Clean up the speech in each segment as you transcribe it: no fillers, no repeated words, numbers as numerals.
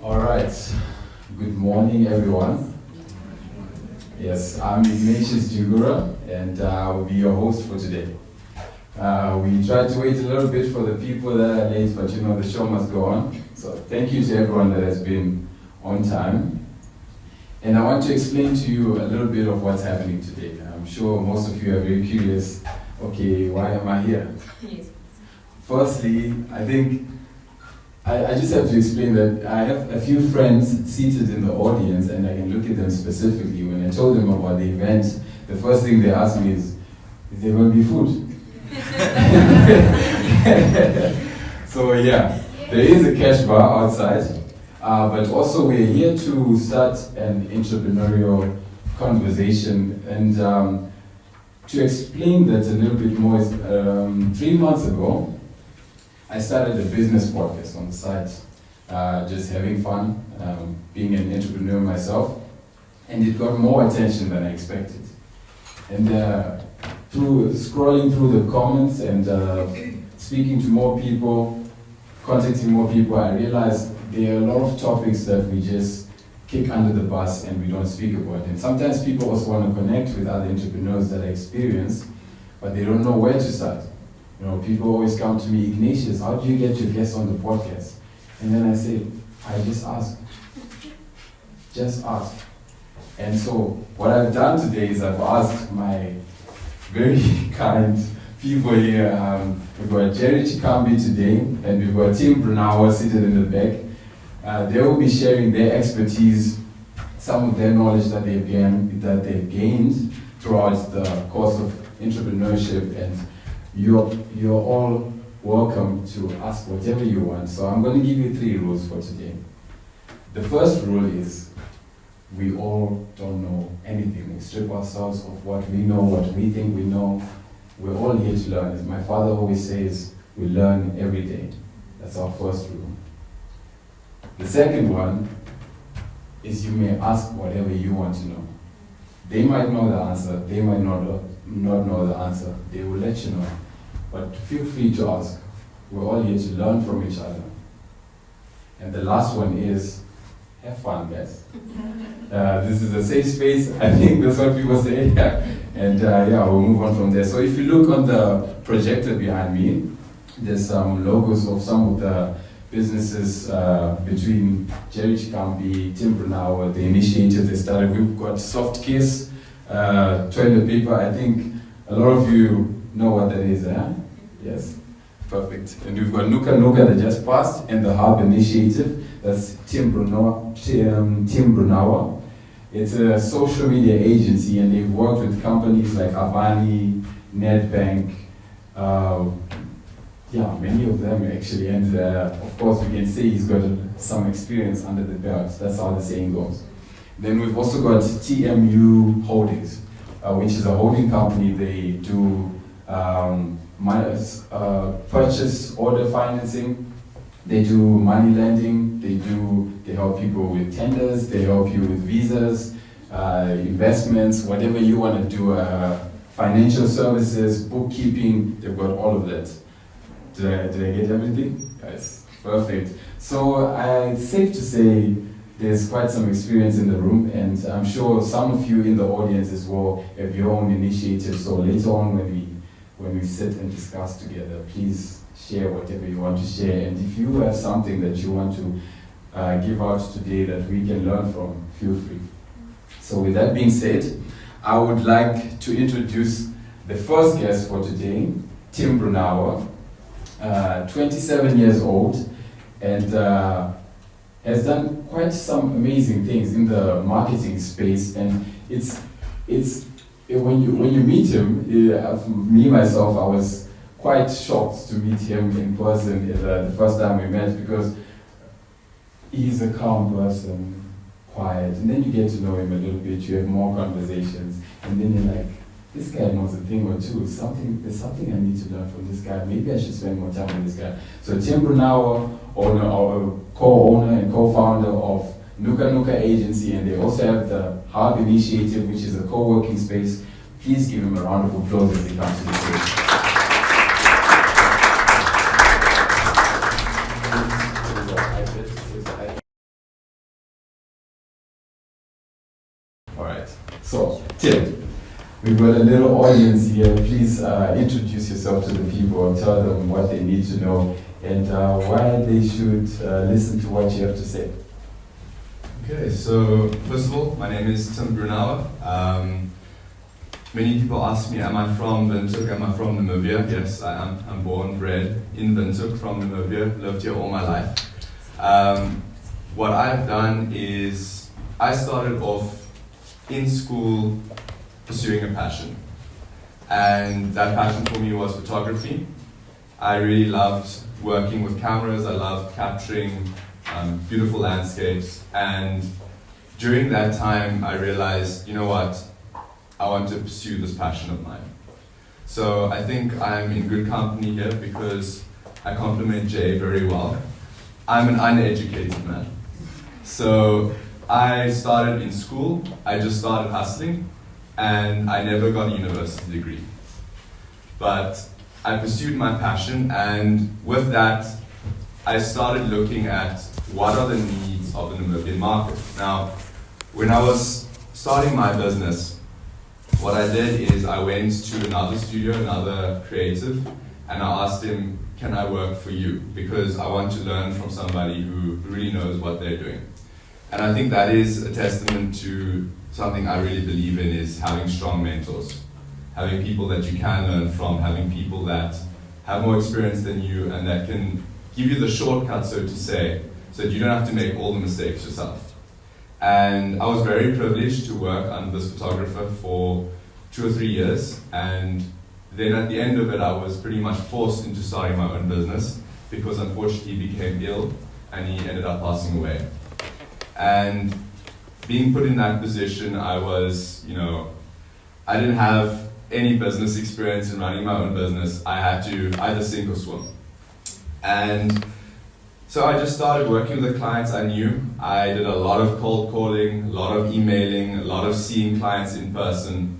All right. Good morning, everyone. Yes, I'm Ignatius Jugura, and I will be your host for today. We tried to wait a little bit for the people that are late, but the show must go on. So thank you to everyone that has been on time. And I want to explain to you a little bit of what's happening today. I'm sure most of you are very curious. Okay, why am I here? Yes. Firstly, I think I just have to explain that I have a few friends seated in the audience, and I can look at them specifically. When I told them about the event, the first thing they asked me is there going to be food? So yeah, there is a cash bar outside, but also we're here to start an entrepreneurial conversation. And to explain that a little bit more, 3 months ago, I started a business podcast on the side, just having fun, being an entrepreneur myself, and it got more attention than I expected. And through scrolling through the comments and speaking to more people, contacting more people, I realized there are a lot of topics that we just kick under the bus and we don't speak about. And sometimes people also want to connect with other entrepreneurs that are experienced, but they don't know where to start. People always come to me, Ignatius, how do you get your guests on the podcast? And then I say, I just ask. Just ask. And so what I've done today is I've asked my very kind people here. We've got Jerry Chikambi today, and we've got Tim Brunauer seated in the back. They will be sharing their expertise, some of their knowledge that they've gained throughout the course of entrepreneurship, and you're all welcome to ask whatever you want. So I'm going to give you 3 rules for today. The first rule is we all don't know anything. We strip ourselves of what we know, what we think we know. We're all here to learn. As my father always says, we learn every day. That's our first rule. The second one is you may ask whatever you want to know. They might know the answer, they might not know the answer. They will let you know. But feel free to ask. We're all here to learn from each other. And the last one is, have fun, guys. This is a safe space. I think that's what people say. And we'll move on from there. So if you look on the projector behind me, there's some logos of some of the businesses between Jerry Chikambi, Tim Brunauer, the initiatives they started. We've got Soft Kiss, toilet paper. I think a lot of you know what that is, eh? Yes, perfect. And we've got Nuka Nuka that just passed, and the Hub Initiative. That's Tim Brunauer. It's a social media agency, and they've worked with companies like Avani, Nedbank, many of them actually. And of course, we can say he's got some experience under the belt. That's how the saying goes. Then we've also got TMU Holdings, which is a holding company. They do purchase order financing. They do money lending. They help people with tenders. They help you with visas, investments, whatever you want to do. Financial services, bookkeeping. They've got all of that. Did I get everything? Guys, perfect. So it's safe to say there's quite some experience in the room, and I'm sure some of you in the audience as well have your own initiatives. So later on when we sit and discuss together, please share whatever you want to share. And if you have something that you want to give out today that we can learn from, feel free. So with that being said, I would like to introduce the first guest for today, Tim Brunauer, 27 years old, and has done quite some amazing things in the marketing space. And it's when you meet him, me myself, I was quite shocked to meet him in person the first time we met, because he's a calm person, quiet, and then you get to know him a little bit, you have more conversations, and then you're like, this guy knows a thing or two. There's something I need to learn from this guy. Maybe I should spend more time with this guy. So Tim Brunauer, co-owner and co-founder of Nuka Nuka Agency, and they also have the Hub Initiative, which is a co-working space. Please give him a round of applause as he comes to the stage. Tim, we've got a little audience here. Please introduce yourself to the people, tell them what they need to know and why they should listen to what you have to say. Okay, so first of all, my name is Tim Brunauer. Many people ask me, am I from Windhoek? Am I from Namibia? Yes, I am. I'm born, bred in Windhoek from Namibia, lived here all my life. What I've done is, I started off in school pursuing a passion. And that passion for me was photography. I really loved working with cameras, I loved capturing beautiful landscapes. And during that time, I realized, you know what? I want to pursue this passion of mine. So I think I'm in good company here because I complement Jay very well. I'm an uneducated man. So I started in school, I just started hustling, and I never got a university degree. But I pursued my passion, and with that, I started looking at what are the needs of the Namibian market. Now, when I was starting my business, what I did is I went to another studio, another creative, and I asked him, can I work for you? Because I want to learn from somebody who really knows what they're doing. And I think that is a testament to something I really believe in, is having strong mentors. Having people that you can learn from, having people that have more experience than you and that can give you the shortcut, so to say, so that you don't have to make all the mistakes yourself. And I was very privileged to work under this photographer for 2 or 3 years, and then at the end of it I was pretty much forced into starting my own business because unfortunately he became ill and he ended up passing away. And being put in that position, I was, I didn't have any business experience in running my own business. I had to either sink or swim. And so I just started working with the clients I knew. I did a lot of cold calling, a lot of emailing, a lot of seeing clients in person.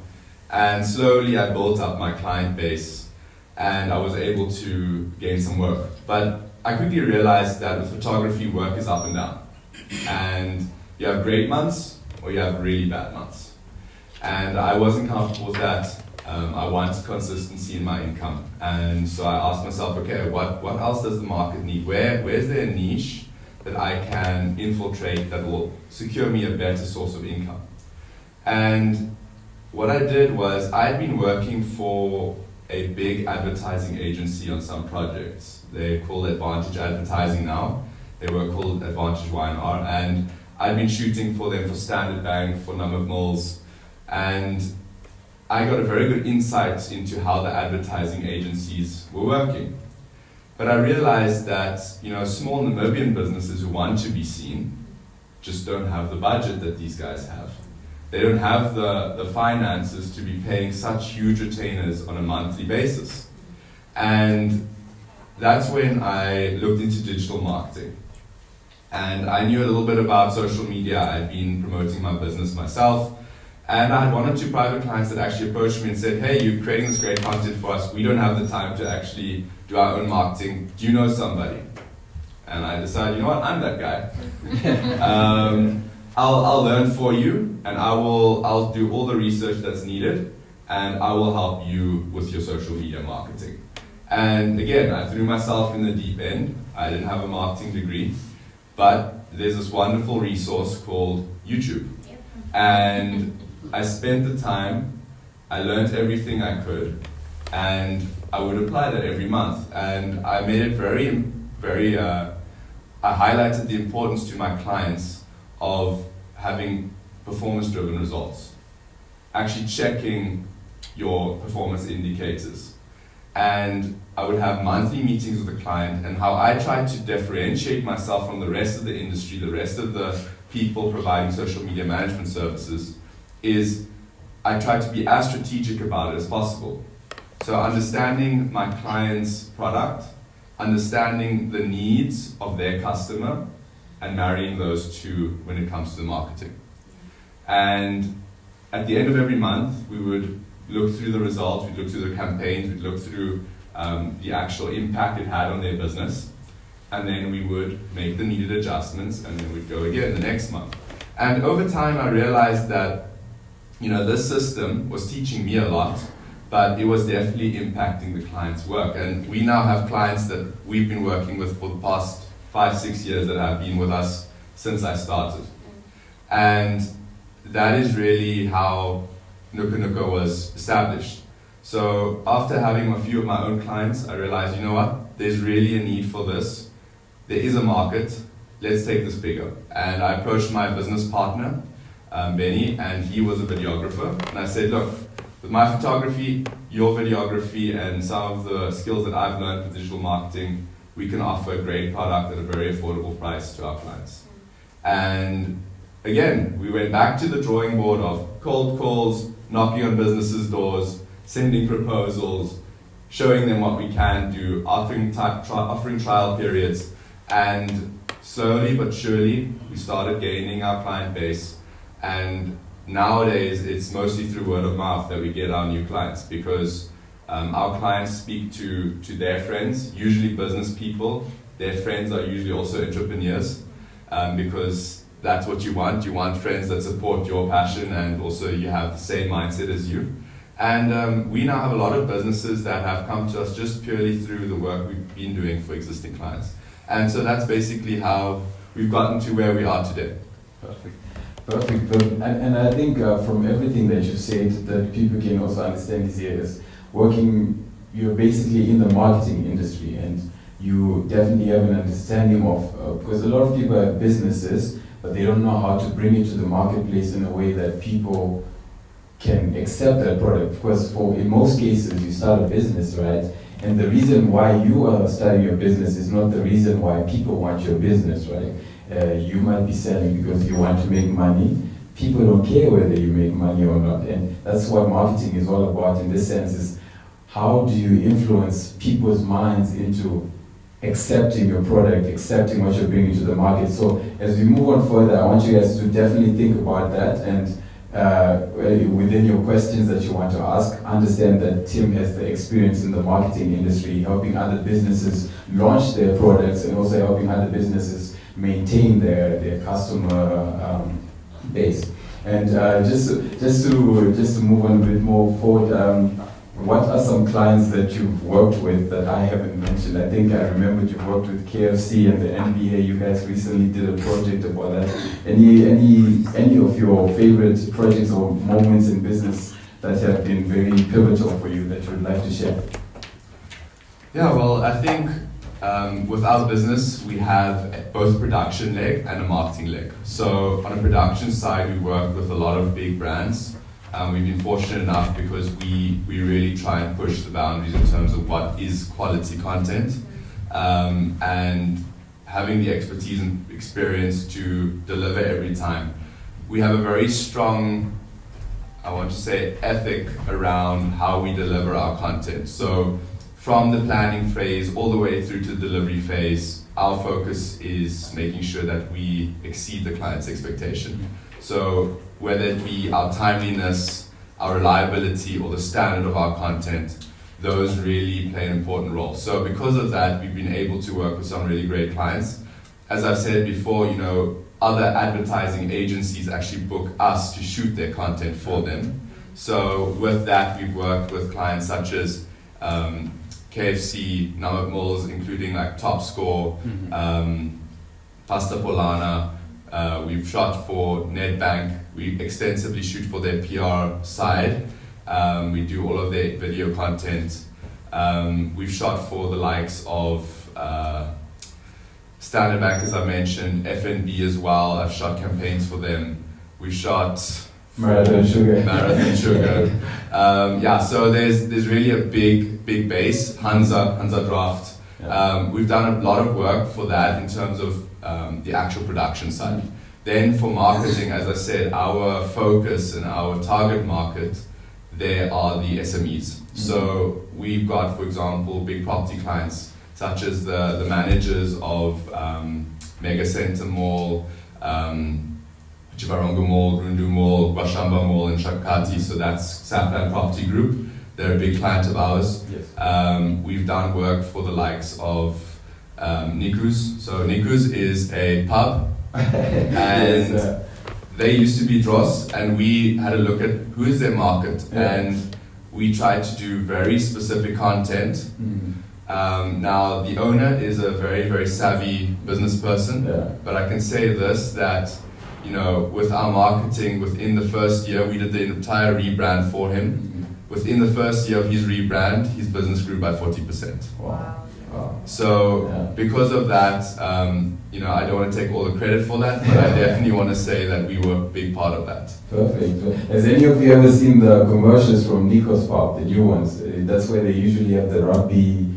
And slowly I built up my client base and I was able to gain some work. But I quickly realized that with photography, work is up and down. And you have great months or you have really bad months. And I wasn't comfortable with that. I wanted consistency in my income. And so I asked myself, okay, what else does the market need? Where's there a niche that I can infiltrate that will secure me a better source of income? And what I did was, I'd been working for a big advertising agency on some projects. They're called Advantage Advertising now. They were called Advantage Y&R, and I'd been shooting for them for Standard Bank, for Number Mills, and I got a very good insight into how the advertising agencies were working. But I realized that, small Namibian businesses who want to be seen just don't have the budget that these guys have. They don't have the finances to be paying such huge retainers on a monthly basis. And that's when I looked into digital marketing. And I knew a little bit about social media. I'd been promoting my business myself. And I had 1 or 2 private clients that actually approached me and said, hey, you're creating this great content for us. We don't have the time to actually do our own marketing. Do you know somebody? And I decided, you know what, I'm that guy. I'll learn for you, and I'll do all the research that's needed, and I will help you with your social media marketing. And again, I threw myself in the deep end. I didn't have a marketing degree, but there's this wonderful resource called YouTube. And I spent the time, I learned everything I could, and I would apply that every month. And I made it very, I highlighted the importance to my clients of having performance-driven results. Actually checking your performance indicators. And I would have monthly meetings with the client, and how I tried to differentiate myself from the rest of the industry, the rest of the people providing social media management services, is I tried to be as strategic about it as possible. So understanding my client's product, understanding the needs of their customer, and marrying those two when it comes to the marketing. And at the end of every month, we would look through the results, we'd look through the campaigns, we'd look through the actual impact it had on their business, and then we would make the needed adjustments, and then we'd go again the next month. And over time, I realized that this system was teaching me a lot, but it was definitely impacting the client's work. And we now have clients that we've been working with for the past 5-6 years that have been with us since I started. And that is really how Nuka Nuka was established. So after having a few of my own clients, I realized, you know what, there's really a need for this. There is a market, let's take this bigger. And I approached my business partner, Benny, and he was a videographer. And I said, look, with my photography, your videography, and some of the skills that I've learned with digital marketing, we can offer a great product at a very affordable price to our clients. And again, we went back to the drawing board of cold calls, knocking on businesses' doors, sending proposals, showing them what we can do, offering trial periods, and slowly but surely we started gaining our client base. And nowadays it's mostly through word of mouth that we get our new clients, because our clients speak to their friends, usually business people. Their friends are usually also entrepreneurs, because that's what you want. You want friends that support your passion and also you have the same mindset as you. And we now have a lot of businesses that have come to us just purely through the work we've been doing for existing clients. And so that's basically how we've gotten to where we are today. Perfect. And I think from everything that you said, that people can also understand is here is you're basically in the marketing industry, and you definitely have an understanding of, because a lot of people have businesses, but they don't know how to bring it to the marketplace in a way that people can accept that product. Because in most cases, you start a business, right? And the reason why you are starting your business is not the reason why people want your business, right? You might be selling because you want to make money. People don't care whether you make money or not. And that's what marketing is all about in this sense, is how do you influence people's minds into accepting your product, accepting what you're bringing to the market. So as we move on further, I want you guys to definitely think about that, and within your questions that you want to ask, understand that Tim has the experience in the marketing industry, helping other businesses launch their products and also helping other businesses maintain their customer base. And just to move on a bit more forward, what are some clients that you've worked with that I haven't mentioned? I think I remembered you've worked with KFC and the NBA. You guys recently did a project about that. Any of your favorite projects or moments in business that have been very pivotal for you that you would like to share? Yeah, well, I think with our business, we have both a production leg and a marketing leg. So on a production side, we work with a lot of big brands. We've been fortunate enough because we really try and push the boundaries in terms of what is quality content, and having the expertise and experience to deliver every time. We have a very strong, I want to say, ethic around how we deliver our content. So from the planning phase all the way through to the delivery phase, our focus is making sure that we exceed the client's expectation. So whether it be our timeliness, our reliability, or the standard of our content, those really play an important role. So because of that, we've been able to work with some really great clients. As I've said before, other advertising agencies actually book us to shoot their content for them. So with that, we've worked with clients such as KFC, Namibian malls, including like Top Score, Pasta Polana. We've shot for Nedbank. We extensively shoot for their PR side. We do all of their video content. We've shot for the likes of Standard Bank, as I mentioned, FNB as well. I've shot campaigns for them. We've shot Marathon Sugar. So there's really a big base. Hansa Draft. We've done a lot of work for that in terms of the actual production side. Then for marketing, as I said, our focus and our target market, there are the SMEs. So we've got, for example, big property clients such as the managers of Mega Center Mall, Chivarongo Mall, Rundu Mall, Gwashamba Mall, and Shakati. So that's Sapland Property Group. They're a big client of ours. Yes. We've done work for the likes of Niku's. So Niku's is a pub, and they used to be Dross, and we had a look at who is their market, Yeah. and we tried to do very specific content. Now, the owner is a very, very savvy business person, but I can say this, that, you know, with our marketing, within the first year, we did the entire rebrand for him. Within the first year of his rebrand, his business grew by 40%. Wow. So, because of that, you know, I don't want to take all the credit for that, but I definitely want to say that we were a big part of that. Perfect. Has any of you ever seen the commercials from Nico's Park, the new ones? That's where they usually have the rugby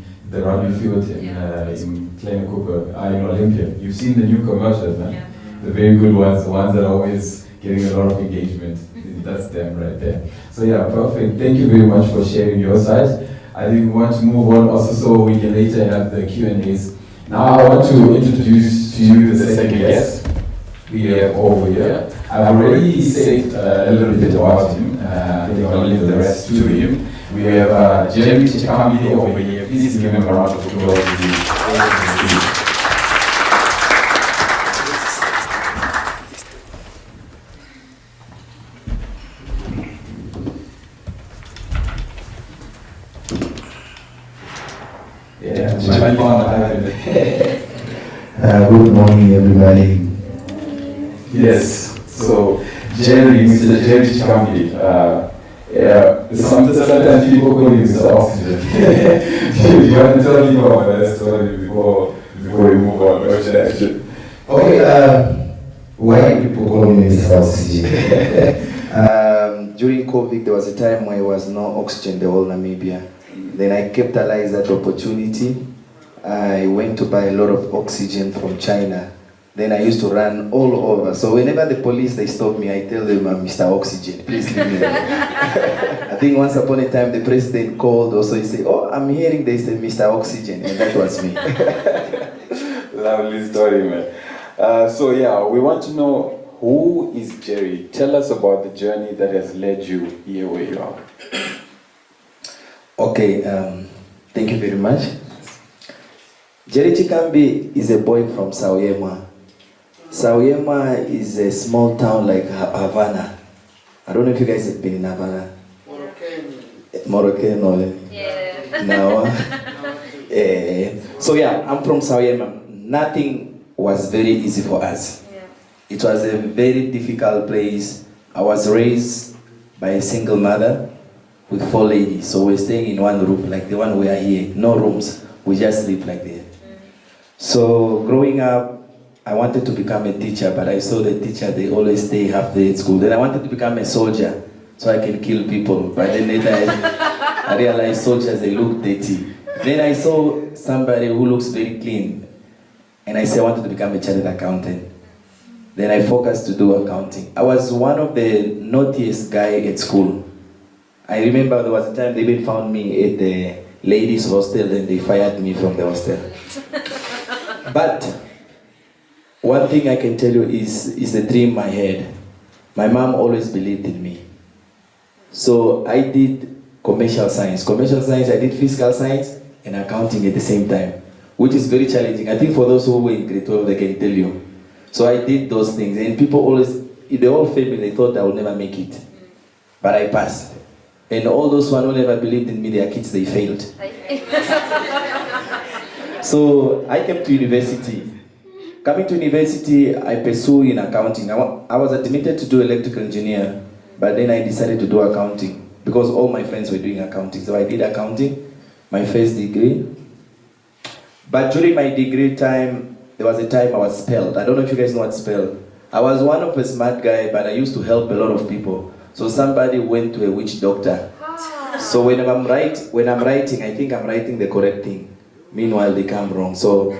field in Kleine Cooper, in Olympia. You've seen the new commercials, huh? Yeah. The very good ones, the ones that are always getting a lot of engagement. That's them right there. So yeah, perfect. Thank you very much for sharing your side. I think we want to move on also so we can later have the Q&As. Now I want to introduce to you the second guest we have over here. I've already said a little bit about him. I think I'll leave the rest to him. We have Jerry Chikambi over here. Please give him a round of applause. Good morning, everybody. Yes, so Mr. Jerry Chikambi, sometimes people call him Mr. Oxygen. You want to tell me about that story before we move on? Okay, why do people call me Mr. Oxygen? During COVID, there was a time where there was no oxygen in the whole Namibia. Then I capitalized that opportunity. I went to buy a lot of oxygen from China. Then I used to run all over. So whenever the police, they stop me, I tell them I'm Mr. Oxygen. Please leave me alone. I think once upon a time, the president called also. He said, oh, I'm hearing they say Mr. Oxygen. And that was me. Lovely story, man. So yeah, we want to know, who is Jerry? Tell us about the journey that has led you here where you are. Okay, thank you very much. Jerry Chikambi is a boy from Sauyema. Sauyema is a small town like Havana. I don't know if you guys have been in Havana. Moroccan. Yeah. No. So yeah, I'm from Sauyema. Nothing was very easy for us. Yeah. It was a very difficult place. I was raised by a single mother with 4 ladies. So we're staying in one room, like the one we are here. No rooms. We just sleep like that. So growing up, I wanted to become a teacher, but I saw the teacher, they always stay half day at school. Then I wanted to become a soldier, so I can kill people. But then later I realized soldiers, they look dirty. Then I saw somebody who looks very clean, and I said I wanted to become a chartered accountant. Then I focused to do accounting. I was one of the naughtiest guy at school. I remember there was a time they even found me at the ladies' hostel, and they fired me from the hostel. But one thing I can tell you is the dream I had. My mom always believed in me. So I did commercial science. Commercial science, I did fiscal science and accounting at the same time, which is very challenging. I think for those who were in grade 12, they can tell you. So I did those things, and people always, in the whole family, they thought I would never make it. But I passed. And all those who never believed in me, their kids, they failed. So I came to university. Coming to university, I pursued in accounting. I was admitted to do electrical engineer, but then I decided to do accounting because all my friends were doing accounting. So I did accounting, my first degree. But during my degree time, there was a time I was spelled. I don't know if you guys know what spelled. I was one of a smart guy, but I used to help a lot of people. So somebody went to a witch doctor. So when I'm writing, I think I'm writing the correct thing. Meanwhile, they come wrong. So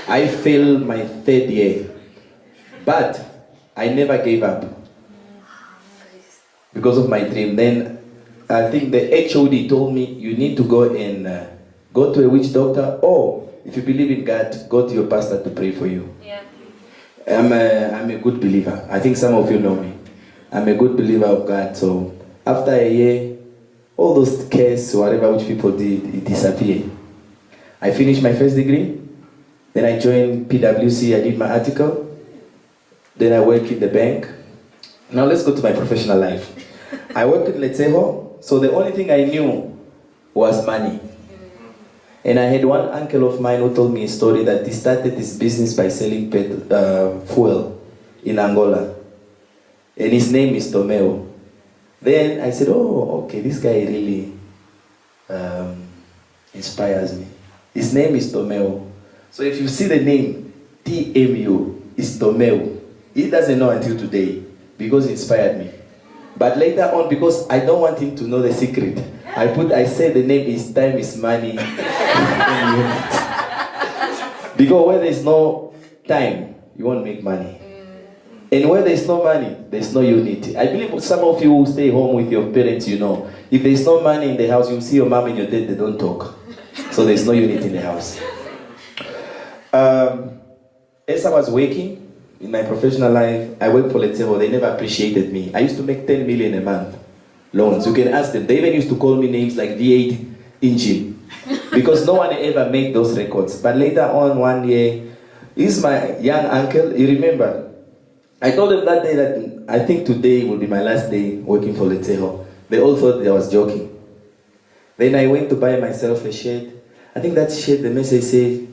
I failed my 3rd year. But I never gave up because of my dream. Then I think the HOD told me, you need to go and go to a witch doctor, or if you believe in God, go to your pastor to pray for you. Yeah. I'm a good believer. I think some of you know me. I'm a good believer of God. So after a year, all those cases, whatever which people did, it disappeared. I finished my first degree. Then I joined PwC. I did my article. Then I work in the bank. Now let's go to my professional life. I worked in Letseho, so the only thing I knew was money. And I had one uncle of mine who told me a story that he started his business by selling fuel in Angola. And his name is Tomeo. Then I said, oh, okay, this guy really inspires me. His name is Tomeo. So if you see the name TMU, it's Tomeo. He doesn't know until today because it inspired me. But later on, because I don't want him to know the secret, I said the name is time is money. Because where there's no time, you won't make money. And where there's no money, there's no unity. I believe some of you who stay home with your parents, you know, if there's no money in the house, you see your mom and your dad, they don't talk. So there's no unity in the house. As I was working in my professional life, I worked for Letseho. They never appreciated me. I used to make 10 million a month loans. You can ask them. They even used to call me names like V8 engine because no one ever made those records. But later on, one year, this is my young uncle. You remember? I told them that day that I think today will be my last day working for Letseho. They all thought I was joking. Then I went to buy myself a shirt. I think that shirt, the message said,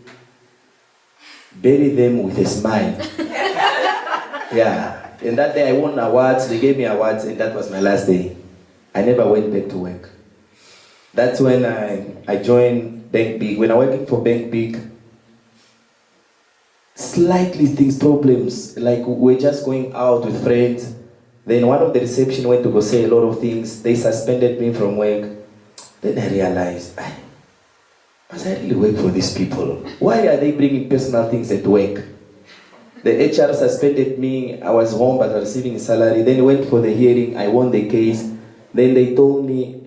bury them with a smile. Yeah. And that day I won awards. They gave me awards, and that was my last day. I never went back to work. That's when I joined Bank Big. When I was working for Bank Big, slightly things, problems, like we're just going out with friends. Then one of the reception went to go say a lot of things. They suspended me from work. Then I realized, must I really work for these people? Why are they bringing personal things at work? The HR suspended me. I was home but receiving a salary. Then I went for the hearing. I won the case. Then they told me,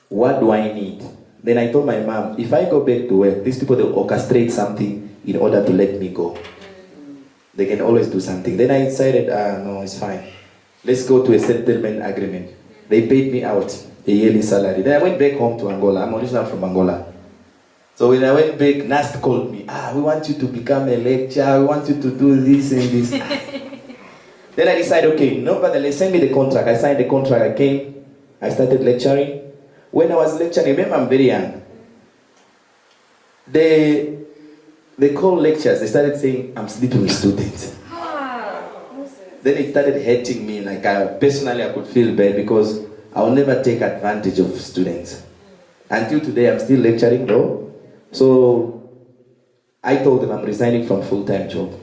what do I need? Then I told my mom, if I go back to work, these people, they'll orchestrate something in order to let me go. They can always do something. Then I decided, no, it's fine. Let's go to a settlement agreement. They paid me out a yearly salary. Then I went back home to Angola. I'm originally from Angola. So when I went back, NAST called me. We want you to become a lecturer. We want you to do this and this. Then I decided, okay, nevertheless, send me the contract. I signed the contract. I came. I started lecturing. When I was lecturing, remember I'm very young. They call lectures. They started saying, I'm sleeping with students. Then it started hurting me. Like personally, I could feel bad because I'll never take advantage of students. Until today, I'm still lecturing though. So I told them I'm resigning from full-time job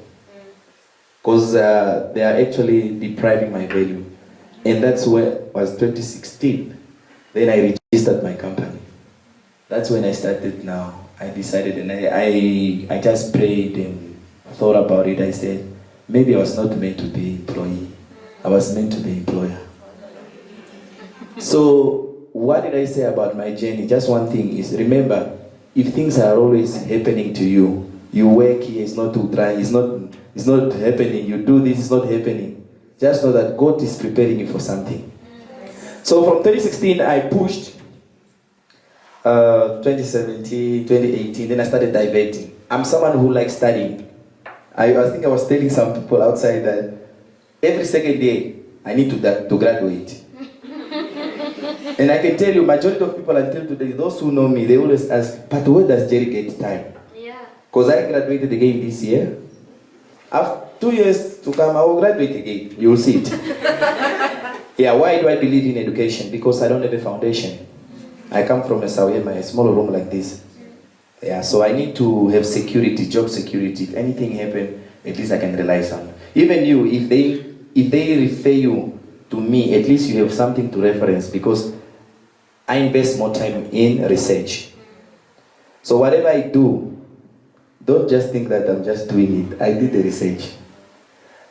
because they are actually depriving my value. And that's when it was 2016. Then I registered my company. That's when I started now. I decided and I just prayed and thought about it. I said, maybe I was not meant to be employee. I was meant to be employer. So what did I say about my journey? Just one thing is, remember, if things are always happening to you, you work here, it's not too dry, it's not happening, you do this, it's not happening. Just know that God is preparing you for something. So from 2016, I pushed 2017, 2018, then I started diverting. I'm someone who likes studying. I think I was telling some people outside that every second day, I need to graduate. And I can tell you, majority of people until today, those who know me, they always ask, but where does Jerry get time? Yeah. Because I graduated again this year. After 2 years to come, I will graduate again. You will see it. Yeah, why do I believe in education? Because I don't have a foundation. I come from a small room like this. Yeah, so I need to have security, job security. If anything happens, at least I can rely on. Even you, if they refer you to me, at least you have something to reference because I invest more time in research. So whatever I do, don't just think that I'm just doing it. I did the research.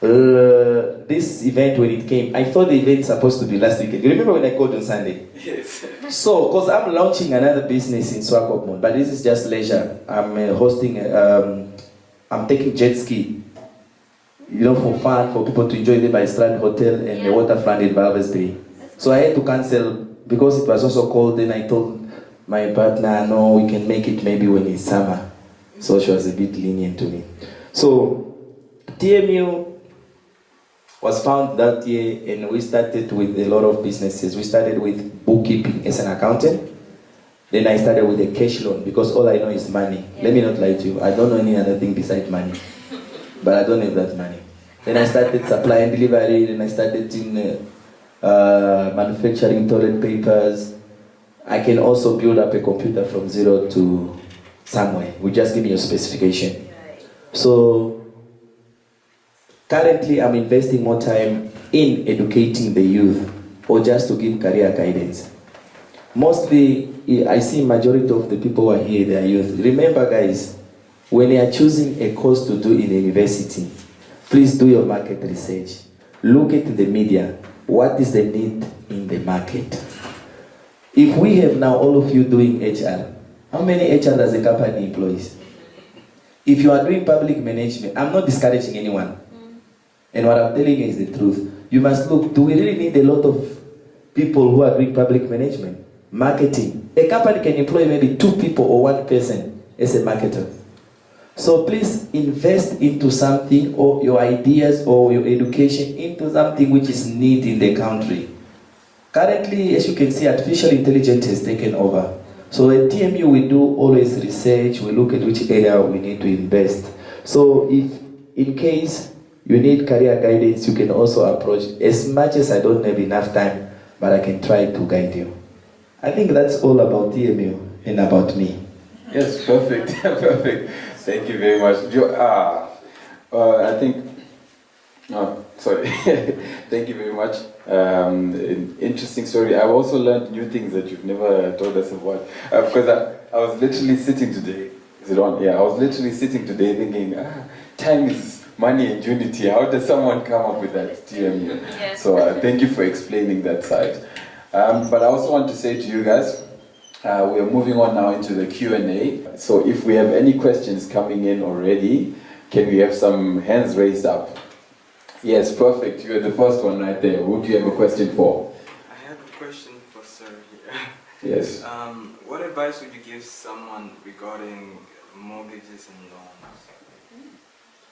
This event, when it came, I thought the event was supposed to be last weekend. You remember when I called on Sunday? Yes. So, because I'm launching another business in Swakopmund, but this is just leisure. I'm I'm taking jet ski, for fun, for people to enjoy the by Strand Hotel and the waterfront in Valves Bay. So I had to cancel because it was also cold. Then I told my partner, no, we can make it maybe when it's summer. So she was a bit lenient to me. So TMU was found that year, and we started with a lot of businesses. We started with bookkeeping as an accountant. Then I started with a cash loan because all I know is money. Let me not lie to you. I don't know any other thing besides money. But I don't have that money. Then I started supply and delivery. Then I started in manufacturing toilet papers. I can also build up a computer from zero to somewhere. We just give me a specification. So currently I'm investing more time in educating the youth or just to give career guidance. Mostly, I see majority of the people who are here, they are youth. Remember guys, when you are choosing a course to do in university, please do your market research. Look at the media. What is the need in the market? If we have now all of you doing HR, how many HR does a company employs? If you are doing public management, I'm not discouraging anyone. And what I'm telling you is the truth. You must look, do we really need a lot of people who are doing public management? Marketing. A company can employ maybe 2 people or 1 person as a marketer. So please invest into something, or your ideas or your education into something which is needed in the country. Currently, as you can see, artificial intelligence has taken over. So at TMU, we do always research, we look at which area we need to invest. So if in case you need career guidance, you can also approach, as much as I don't have enough time, but I can try to guide you. I think that's all about TMU and about me. Yes, perfect. Perfect. Thank you very much. I think, sorry. Thank you very much. An interesting story. I've also learned new things that you've never told us about. Because I was literally sitting today. Is it on? Yeah, I was literally sitting today thinking, time is money and unity. How does someone come up with that TMU? Yes. So thank you for explaining that side. But I also want to say to you guys, we are moving on now into the Q&A. So if we have any questions coming in already, can we have some hands raised up? Yes, perfect. You're the first one right there. Who do you have a question for? I have a question for Sir here. Yes. What advice would you give someone regarding mortgages and loans?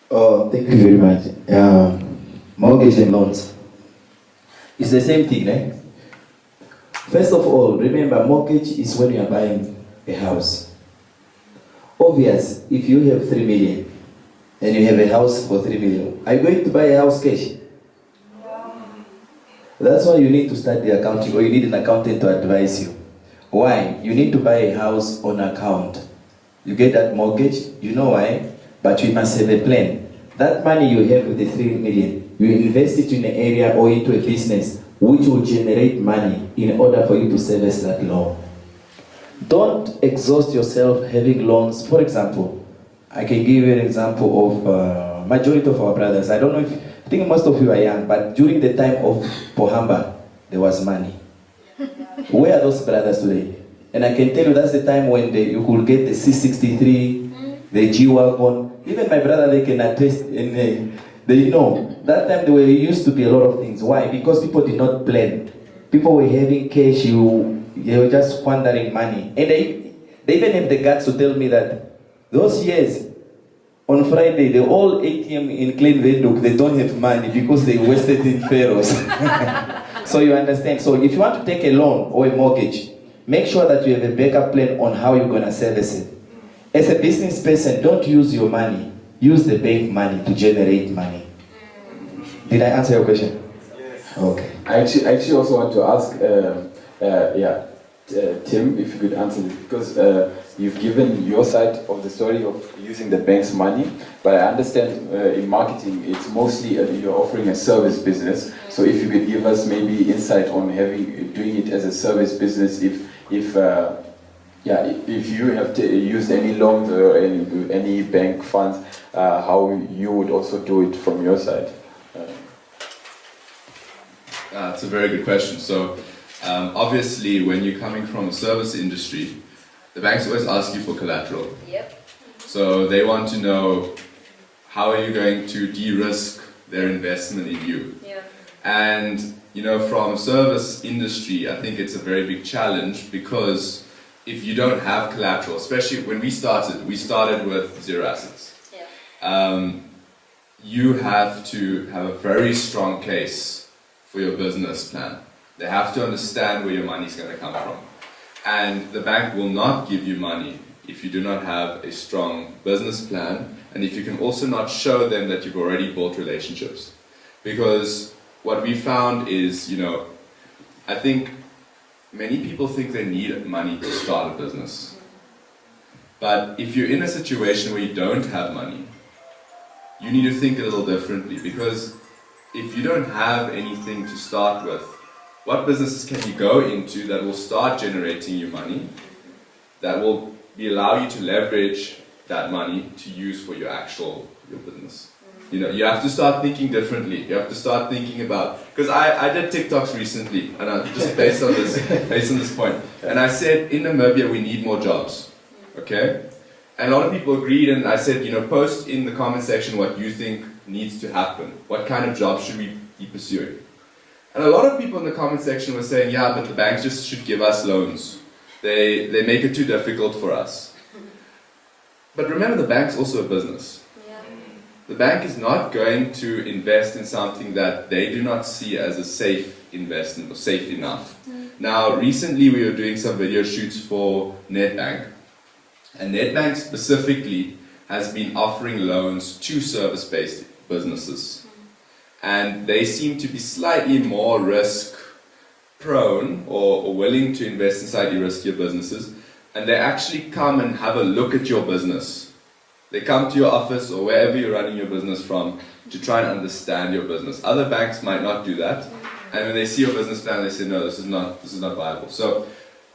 Oh, thank you very much. Mortgage and loans. It's the same thing, eh? First of all, remember, mortgage is when you are buying a house. Obvious, if you have 3 million and you have a house for 3 million, are you going to buy a house cash? That's why you need to start the accounting, or you need an accountant to advise you. Why? You need to buy a house on account. You get that mortgage, you know why? But you must have a plan. That money you have with the 3 million, you invest it in an area or into a business which will generate money in order for you to service that loan. Don't exhaust yourself having loans. For example, I can give you an example of majority of our brothers. I don't know if, I think most of you are young, but during the time of Pohamba, there was money. Where are those brothers today? And I can tell you that's the time when you could get the C63, the G-Wagon. Even my brother, they can attest, and they know. That time there used to be a lot of things. Why? Because people did not plan. People were having cash, they were just squandering money. And they even have the guts to tell me that those years, on Friday, the whole ATM in Klein Veduk, they don't have money because they wasted in Pharaohs. So you understand. So if you want to take a loan or a mortgage, make sure that you have a backup plan on how you're going to service it. As a business person, don't use your money. Use the bank money to generate money. Did I answer your question? Yes. Okay. I actually also want to ask, Tim, if you could answer this, because you've given your side of the story of using the bank's money, but I understand in marketing it's mostly you're offering a service business. So if you could give us maybe insight on doing it as a service business, if you have used any loans or any bank funds, how you would also do it from your side. It's a very good question. So obviously when you're coming from a service industry, the banks always ask you for collateral. Yep. So they want to know how are you going to de-risk their investment in you. Yeah. And from service industry, I think it's a very big challenge, because if you don't have collateral, especially when we started with 0 assets. Yeah. you have to have a very strong case for your business plan. They have to understand where your money is going to come from. And the bank will not give you money if you do not have a strong business plan, and if you can also not show them that you've already built relationships. Because what we found is, I think many people think they need money to start a business. But if you're in a situation where you don't have money, you need to think a little differently, because if you don't have anything to start with, what businesses can you go into that will start generating you money, that will allow you to leverage that money to use for your business? You have to start thinking differently. You have to start thinking about, because I did TikToks recently, and just based on this point, and I said in Namibia we need more jobs, okay? And a lot of people agreed, and I said, post in the comment section what you think needs to happen. What kind of jobs should we be pursuing? And a lot of people in the comment section were saying, yeah, but the banks just should give us loans. They make it too difficult for us. But remember, the bank's also a business. Yeah. The bank is not going to invest in something that they do not see as a safe investment or safe enough. Now, recently we were doing some video shoots for Nedbank, and Nedbank specifically has been offering loans to service-based businesses. And they seem to be slightly more risk-prone or willing to invest in slightly riskier businesses. And they actually come and have a look at your business. They come to your office or wherever you're running your business from to try and understand your business. Other banks might not do that. And when they see your business plan, they say, no, this is not viable. So,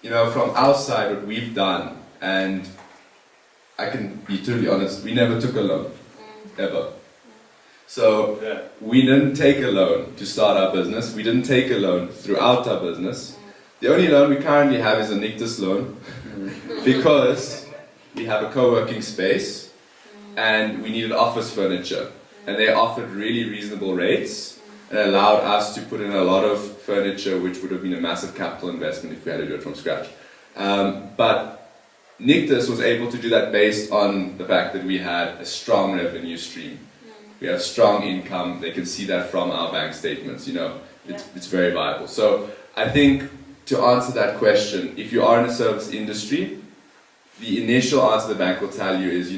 from our side, what we've done, and I can be totally honest, we never took a loan, ever. So we didn't take a loan to start our business. We didn't take a loan throughout our business. The only loan we currently have is a Nictus loan, because we have a co-working space and we needed office furniture. And they offered really reasonable rates and allowed us to put in a lot of furniture, which would have been a massive capital investment if we had to do it from scratch. But Nictus was able to do that based on the fact that we had a strong revenue stream. We have strong income. They can see that from our bank statements. It's very viable. So I think to answer that question, if you are in a service industry, the initial answer the bank will tell you is,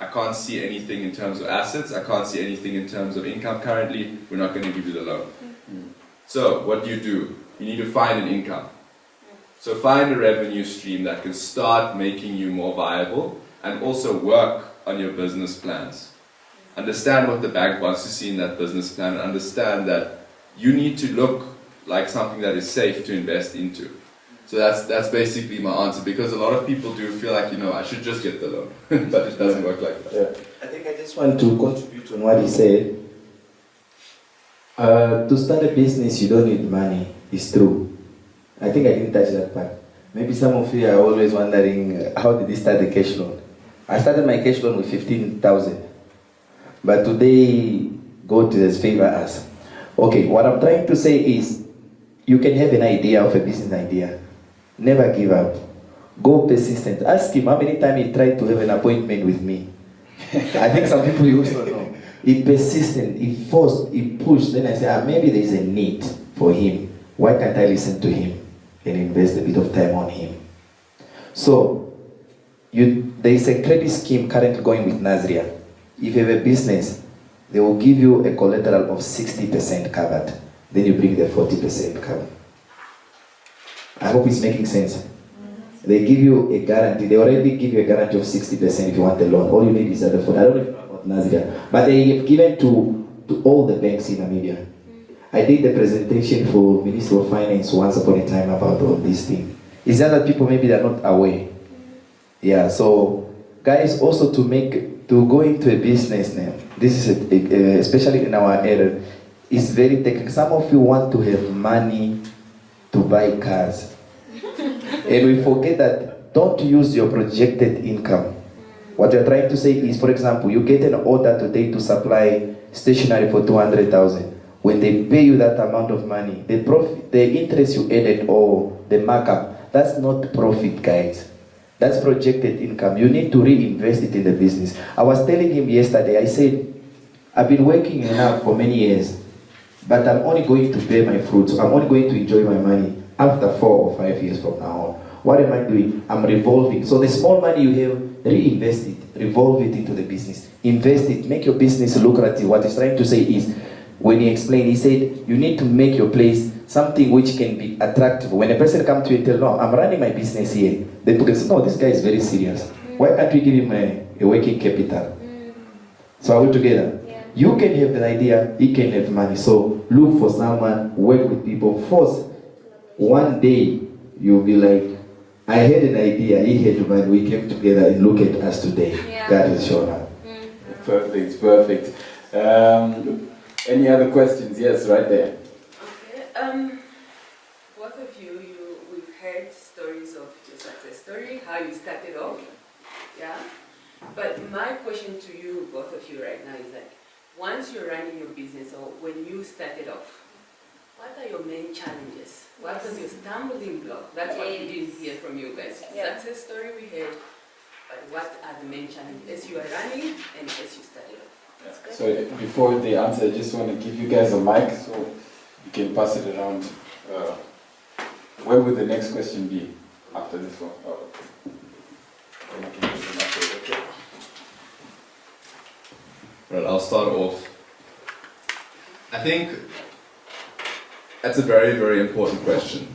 I can't see anything in terms of assets. I can't see anything in terms of income currently. We're not going to give you the loan. So what do? You need to find an income. So find a revenue stream that can start making you more viable, and also work on your business plans. Understand what the bank wants to see in that business plan, and understand that you need to look like something that is safe to invest into. So that's basically my answer, because a lot of people do feel like, I should just get the loan, but it doesn't work like that. Yeah. I think I just want to contribute on what he said. To start a business, you don't need money. It's true. I think I didn't touch that part. Maybe some of you are always wondering, how did you start the cash loan? I started my cash loan with 15,000. But today, God has favored us. Okay, what I'm trying to say is, you can have an idea of a business idea. Never give up. Go persistent. Ask him how many times he tried to have an appointment with me. I think some people you also know. He persistent, he forced, he pushed. Then I said, maybe there is a need for him. Why can't I listen to him and invest a bit of time on him? So, there is a credit scheme currently going with Nazria. If you have a business, they will give you a collateral of 60% covered. Then you bring the 40% covered. I hope it's making sense. They give you a guarantee. They already give you a guarantee of 60% if you want a loan. All you need is the phone. I don't know about Nazria, but they have given to all the banks in Namibia. I did the presentation for Minister of Finance once upon a time about all these things. It's just that people maybe they're not aware. Yeah, so guys, also to go into a business now, this is especially in our area, is very technical. Some of you want to have money to buy cars. And we forget that don't use your projected income. What you're trying to say is, for example, you get an order today to supply stationery for 200,000. When they pay you that amount of money, the profit, the interest you added or the markup, that's not profit, guys. That's projected income. You need to reinvest it in the business. I was telling him yesterday, I said, I've been working enough for many years, but I'm only going to bear my fruits. I'm only going to enjoy my money after 4 or 5 years from now on. What am I doing? I'm revolving. So the small money you have, reinvest it, revolve it into the business. Invest it, make your business lucrative. What he's trying to say is, when he explained, he said, you need to make your place something which can be attractive. When a person comes to you and tell, no, I'm running my business here, they put it, no, this guy is very serious. Why can't we give him a working capital? So are we together? Yeah. You can have the idea, he can have money. So look for someone, work with people. First, one day you'll be like, I had an idea, he had money, we came together and look at us today. Yeah. God has shown up. Perfect, perfect. Any other questions? Yes, right there. Okay. Both of we've heard stories of your success story, how you started off. Yeah. But my question to you, both of you right now, is that once you're running your business or when you started off, what are your main challenges? What was your stumbling block? That's what we didn't hear from you guys. Yeah. Success story we heard, but what are the main challenges as you are running and as you started off? So before they answer, I just want to give you guys a mic so you can pass it around. Where would the next question be after this one? Oh, okay. Then you can give them update, okay. Right, I'll start off. I think that's a very, very important question.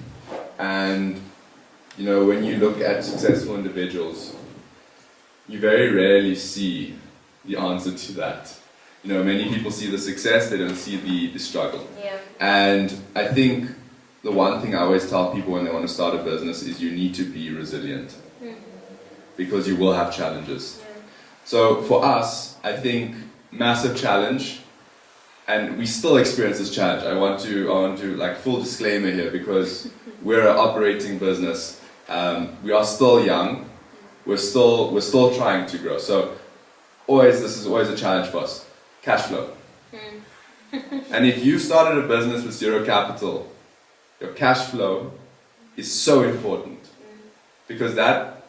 And, you know, when you look at successful individuals, you very rarely see the answer to that. You know, many people see the success, they don't see the struggle. Yeah. And I think the one thing I always tell people when they want to start a business is you need to be resilient. Because you will have challenges. Yeah. So for us, I think massive challenge, and we still experience this challenge. I want to like full disclaimer here because we're an operating business. We are still young. We're still trying to grow. So this is always a challenge for us. Cash flow. And if you started a business with zero capital, your cash flow is so important because that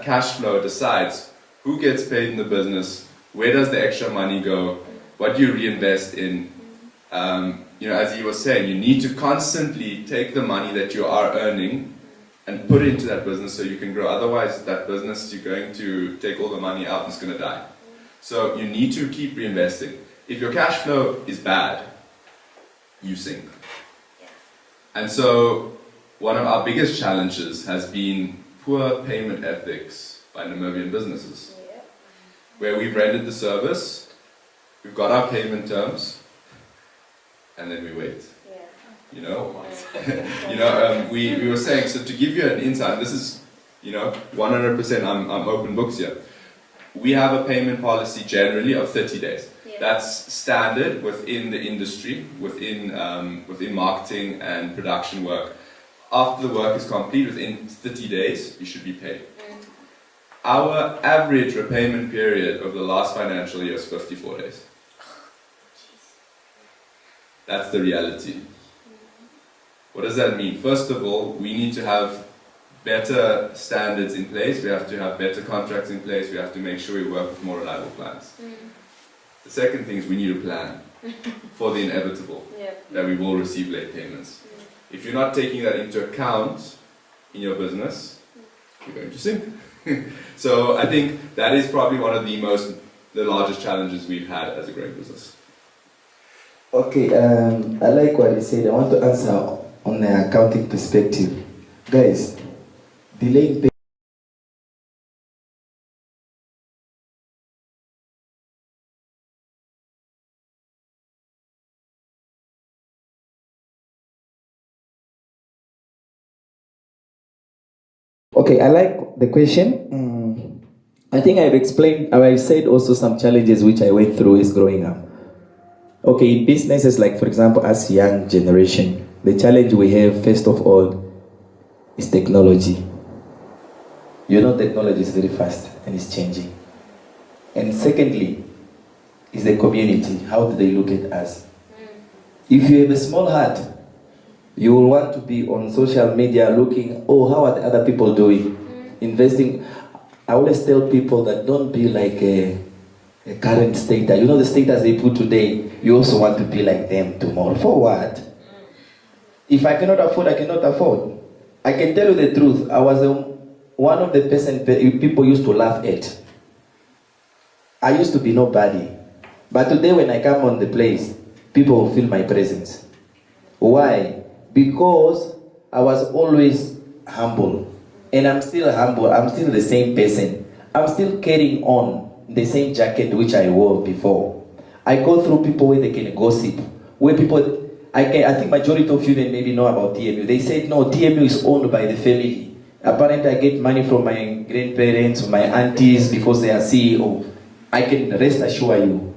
cash flow decides who gets paid in the business, where does the extra money go, what do you reinvest in. You know, as he was saying, you need to constantly take the money that you are earning and put it into that business so you can grow. Otherwise, that business, you're going to take all the money out and it's going to die. So you need to keep reinvesting. If your cash flow is bad, you sink. And so one of our biggest challenges has been poor payment ethics by Namibian businesses. Where we've rendered the service, we've got our payment terms, and then we wait. You know, we were saying, so to give you an insight, this is, 100%, I'm open books here. We have a payment policy generally of 30 days. That's standard within the industry, within marketing and production work. After the work is complete, within 30 days, you should be paid. Our average repayment period of the last financial year is 54 days. That's the reality. What does that mean? First of all, we need to have better standards in place. We have to have better contracts in place. We have to make sure we work with more reliable clients. The second thing is we need a plan for the inevitable, that we will receive late payments. If you're not taking that into account in your business, you're going to sink. So I think that is probably one of the largest challenges we've had as a growing business. Okay, I like what he said. I want to answer on the accounting perspective. Guys, delaying pay. Okay, I like the question. I think I've said also some challenges which I went through as growing up. Okay, in businesses like, for example, as young generation, the challenge we have, first of all, is technology. Technology is very fast and it's changing. And secondly, is the community. How do they look at us? If you have a small heart, you will want to be on social media looking, how are the other people doing? Investing. I always tell people that don't be like a current status. You know the status they put today, you also want to be like them tomorrow. For what? If I cannot afford, I cannot afford. I can tell you the truth. I was one of the people used to laugh at. I used to be nobody. But today when I come on the place, people will feel my presence. Why? Because I was always humble. And I'm still humble. I'm still the same person. I'm still carrying on the same jacket which I wore before. I go through people where they can gossip. Where people... I think majority of you then maybe know about TMU. They said, no, TMU is owned by the family. Apparently, I get money from my grandparents, my aunties, because they are CEO. I can rest assure you.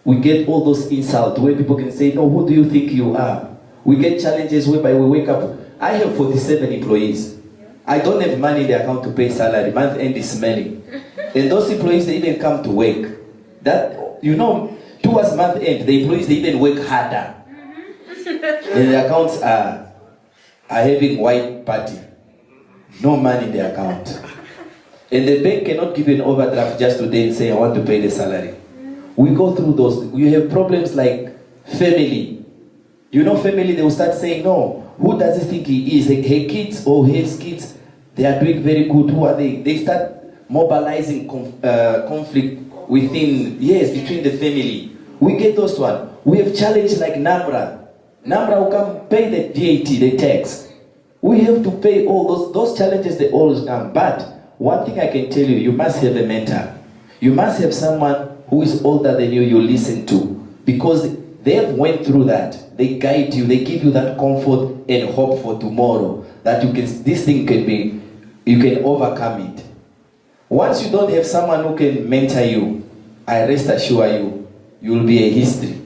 We get all those insults where people can say, no, who do you think you are? We get challenges whereby we wake up. I have 47 employees. I don't have money in the account to pay salary. Month end is smelling. And those employees, they even come to work. That, you know, towards month end, the employees, they even work harder. And the accounts are having white party. No money in the account. And the bank cannot give you an overdraft just today and say, I want to pay the salary. We go through those. We have problems like family. You know, family, they will start saying, no, who does he think he is? Her kids or his kids, they are doing very good. Who are they? They start mobilizing conflict between the family. We get those one. We have challenges like NAMRA. NAMRA will come pay the VAT, the tax. We have to pay all those challenges, they always come. But one thing I can tell you, you must have a mentor. You must have someone who is older than you listen to. Because they have went through that. They guide you, they give you that comfort and hope for tomorrow. That this thing can be, you can overcome it. Once you don't have someone who can mentor you, I rest assure you, you will be a history.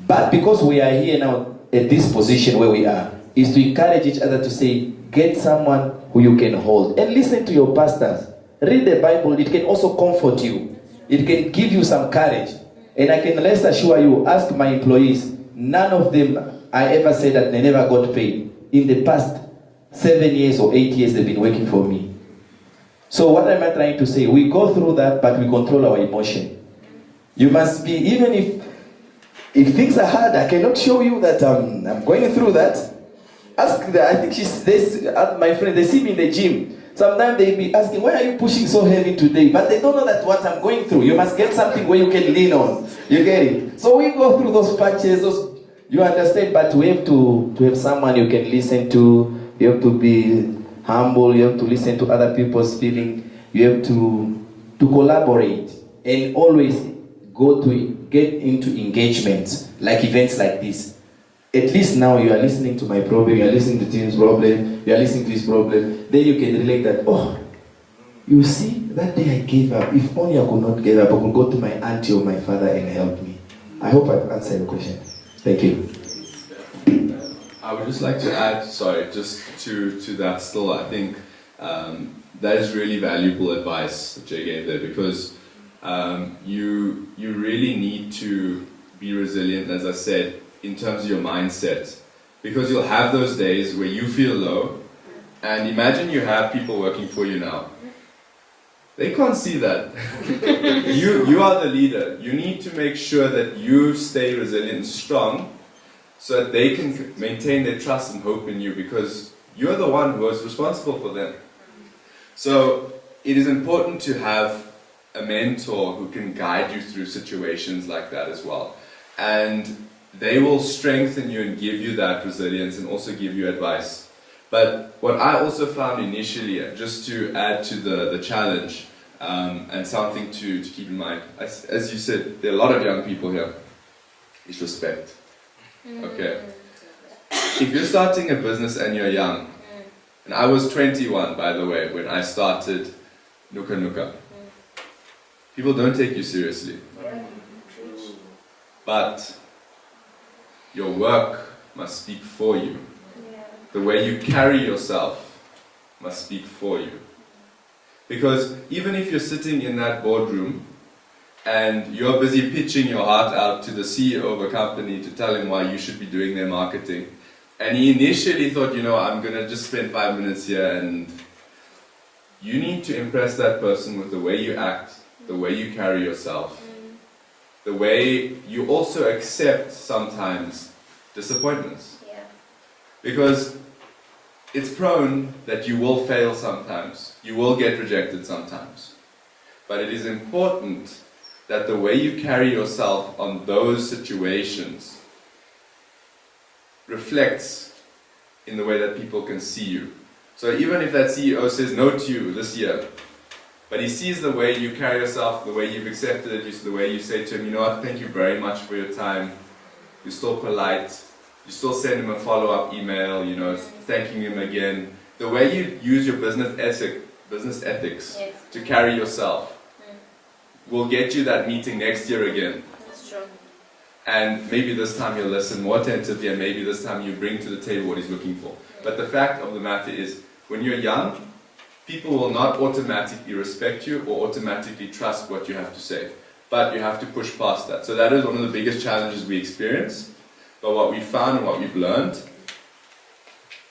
But because we are here now at this position where we are, is to encourage each other to say, get someone who you can hold. And listen to your pastors. Read the Bible. It can also comfort you. It can give you some courage. And I can rest assure you, ask my employees, none of them I ever said that they never got paid. In the past 7 years or 8 years, they've been working for me. So what am I trying to say? We go through that, but we control our emotion. You must be, even if things are hard, I cannot show you that I'm going through that. Ask I think my friend, they see me in the gym. Sometimes they be asking, why are you pushing so heavy today? But they don't know that what I'm going through. You must get something where you can lean on. You get it? So we go through those patches, you understand, but we have to have someone you can listen to. You have to be humble. You have to listen to other people's feeling. You have to collaborate and always get into engagements, like events like this. At least now you are listening to my problem, you are listening to Tim's problem, you are listening to his problem, then you can relate that, oh, you see, that day I gave up. If only I could not give up, I could go to my auntie or my father and help me. I hope I've answered your question. Thank you. I would just like to add, just to that still, I think that is really valuable advice that Jay gave there, because you really need to be resilient, as I said, in terms of your mindset, because you'll have those days where you feel low, and imagine you have people working for you now. They can't see that. You are the leader. You need to make sure that you stay resilient and strong so that they can maintain their trust and hope in you, because you're the one who is responsible for them. So it is important to have a mentor who can guide you through situations like that as well. And they will strengthen you and give you that resilience and also give you advice. But what I also found initially, just to add to the challenge, and something to keep in mind, as you said, there are a lot of young people here, is respect. Okay. If you're starting a business and you're young, and I was 21, by the way, when I started Nuka Nuka, people don't take you seriously. But your work must speak for you. The way you carry yourself must speak for you. Because even if you're sitting in that boardroom and you're busy pitching your heart out to the CEO of a company to tell him why you should be doing their marketing, and he initially thought, I'm going to just spend 5 minutes here, and you need to impress that person with the way you act, the way you carry yourself, the way you also accept sometimes disappointments. Yeah. Because it's prone that you will fail sometimes, you will get rejected sometimes. But it is important that the way you carry yourself on those situations reflects in the way that people can see you. So even if that CEO says no to you this year, but he sees the way you carry yourself, the way you've accepted it, the way you say to him, you know what, thank you very much for your time, you're still polite, you still send him a follow-up email, you know, thanking him again. The way you use your business ethics Yes. to carry yourself will get you that meeting next year again. That's true. And maybe this time you'll listen more attentively, and maybe this time you bring to the table what he's looking for. But the fact of the matter is, when you're young, people will not automatically respect you or automatically trust what you have to say. But you have to push past that. So that is one of the biggest challenges we experience. But what we found and what we've learned,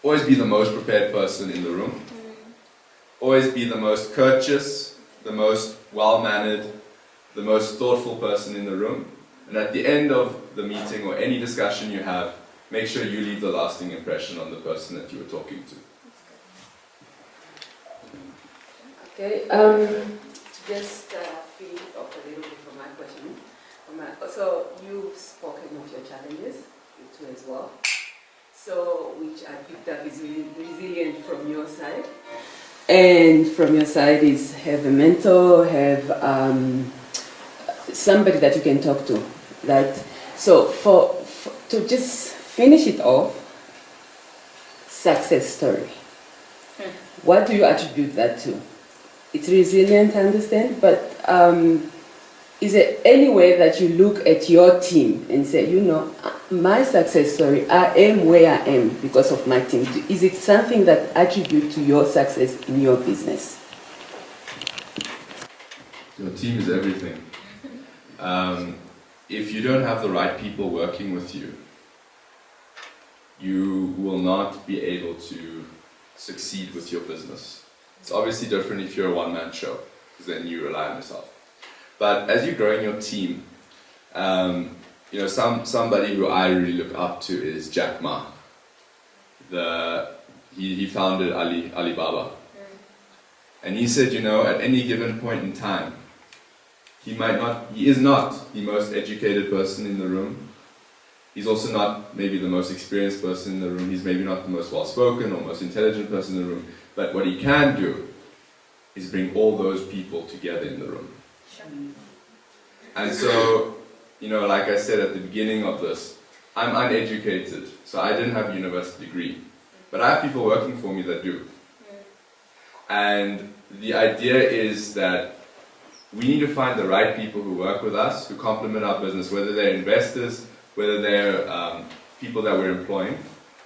always be the most prepared person in the room. Always be the most courteous, the most well-mannered, the most thoughtful person in the room. And at the end of the meeting or any discussion you have, make sure you leave the lasting impression on the person that you were talking to. Okay, just finish off a little bit from my question. So you've spoken of your challenges, you too as well. So which I picked up is really resilient from your side. And from your side is have a mentor, have somebody that you can talk to. So to just finish it off, success story. What do you attribute that to? It's resilient, I understand, but is there any way that you look at your team and say, you know, my success story, I am where I am because of my team? Is it something that attributes to your success in your business? Your team is everything. If you don't have the right people working with you, you will not be able to succeed with your business. It's obviously different if you're a one-man show, because then you rely on yourself. But as you're growing your team, you know, somebody who I really look up to is Jack Ma. He founded Alibaba. And he said, you know, at any given point in time, he is not the most educated person in the room. He's also not maybe the most experienced person in the room. He's maybe not the most well-spoken or most intelligent person in the room. But what he can do is bring all those people together in the room. Sure. And so, you know, like I said at the beginning of this, I'm uneducated, so I didn't have a university degree. But I have people working for me that do. And the idea is that we need to find the right people who work with us, who complement our business, whether they're investors, whether they're people that we're employing,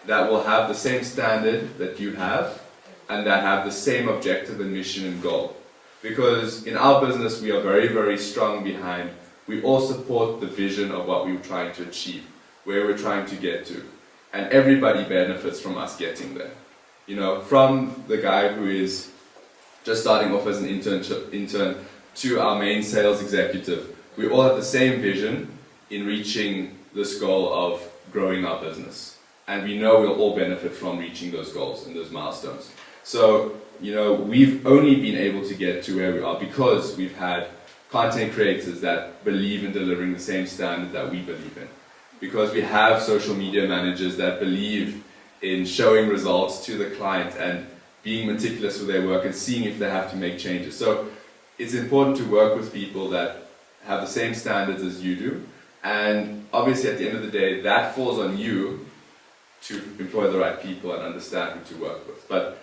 that will have the same standard that you have, and that have the same objective and mission and goal. Because in our business, we are very, very strong behind, we all support the vision of what we're trying to achieve, where we're trying to get to. And everybody benefits from us getting there. You know, from the guy who is just starting off as an intern to our main sales executive, we all have the same vision in reaching this goal of growing our business. And we know we'll all benefit from reaching those goals and those milestones. So, you know, we've only been able to get to where we are because we've had content creators that believe in delivering the same standard that we believe in. Because we have social media managers that believe in showing results to the client and being meticulous with their work and seeing if they have to make changes. So it's important to work with people that have the same standards as you do. And obviously at the end of the day, that falls on you to employ the right people and understand who to work with. But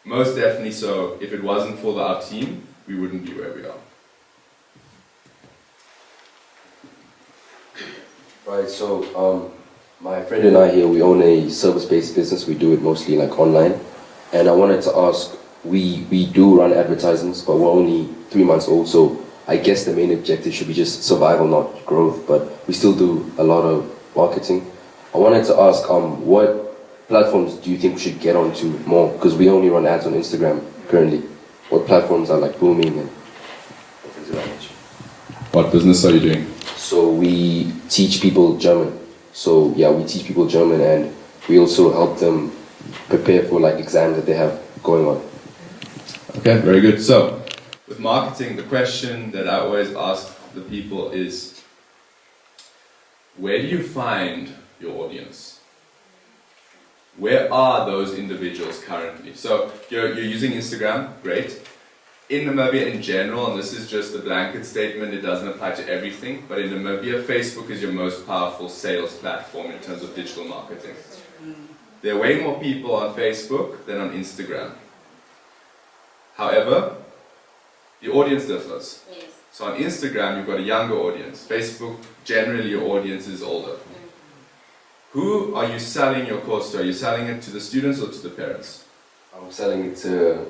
most definitely so, if it wasn't for our team, we wouldn't be where we are. Right, so my friend and I here, we own a service-based business. We do it mostly like online. And I wanted to ask, we do run advertisements, but we're only 3 months old, so I guess the main objective should be just survival, not growth, but we still do a lot of marketing. I wanted to ask, what platforms do you think we should get onto more? Because we only run ads on Instagram currently. What platforms are like booming and things of that nature? What business are you doing? So we teach people German. So yeah, we teach people German, and we also help them prepare for like exams that they have going on. Okay, very good. So, with marketing, the question that I always ask the people is, where do you find your audience? Where are those individuals currently? So, you're using Instagram, great. In Namibia in general, and this is just a blanket statement, it doesn't apply to everything, but in Namibia, Facebook is your most powerful sales platform in terms of digital marketing. There are way more people on Facebook than on Instagram. However, the audience differs. Yes. So on Instagram, you've got a younger audience. Facebook, generally your audience is older. Who are you selling your course to? Are you selling it to the students or to the parents? I'm selling it to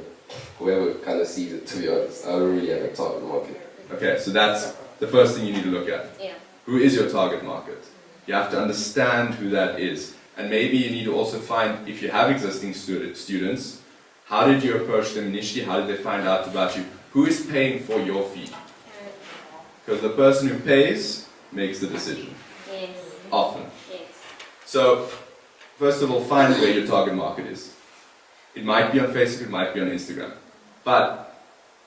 whoever kind of sees it, to be honest. I don't really have a target market. Okay, so that's the first thing you need to look at. Yeah. Who is your target market? You have to understand who that is. And maybe you need to also find, if you have existing students, how did you approach them initially? How did they find out about you? Who is paying for your fee? Because the person who pays makes the decision. Yes. Often. Yes. So, first of all, find where your target market is. It might be on Facebook, it might be on Instagram. But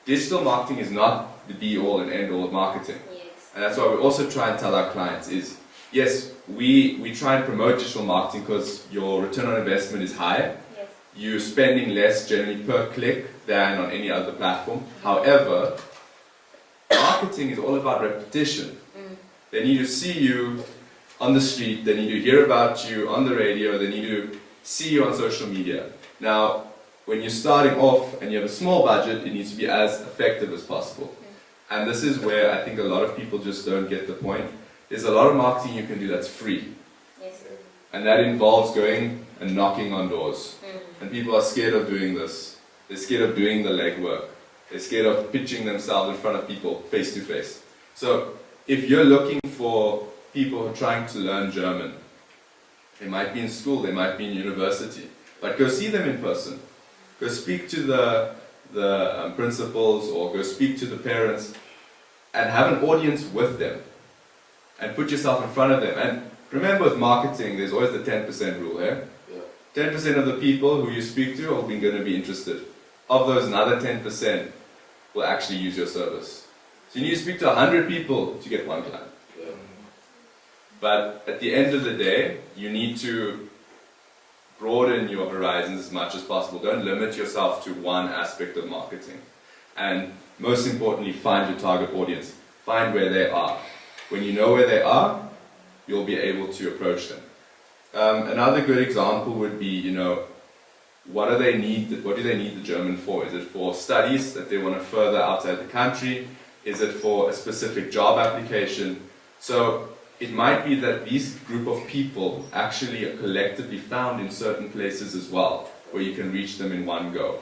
digital marketing is not the be-all and end-all of marketing. Yes. And that's why we also try and tell our clients is, yes, we try and promote digital marketing because your return on investment is high. Yes. You're spending less generally per click than on any other platform. However, marketing is all about repetition. They need to see you on the street, they need to hear about you on the radio, they need to see you on social media. Now, when you're starting off and you have a small budget, it needs to be as effective as possible. And this is where I think a lot of people just don't get the point. There's a lot of marketing you can do that's free. Yes. And that involves going and knocking on doors. And people are scared of doing this. They're scared of doing the legwork. They're scared of pitching themselves in front of people face to face. So if you're looking for people who are trying to learn German, they might be in school, they might be in university, but go see them in person. Go speak to the principals or go speak to the parents and have an audience with them and put yourself in front of them. And remember, with marketing, there's always the 10% rule here. 10% of the people who you speak to are going to be interested. Of those, another 10% will actually use your service. So you need to speak to 100 people to get one client. But at the end of the day, you need to broaden your horizons as much as possible. Don't limit yourself to one aspect of marketing. And most importantly, find your target audience. Find where they are. When you know where they are, you'll be able to approach them. Another good example would be, what do they need the German for? Is it for studies that they want to further outside the country? Is it for a specific job application? So it might be that these group of people actually are collectively found in certain places as well, where you can reach them in one go.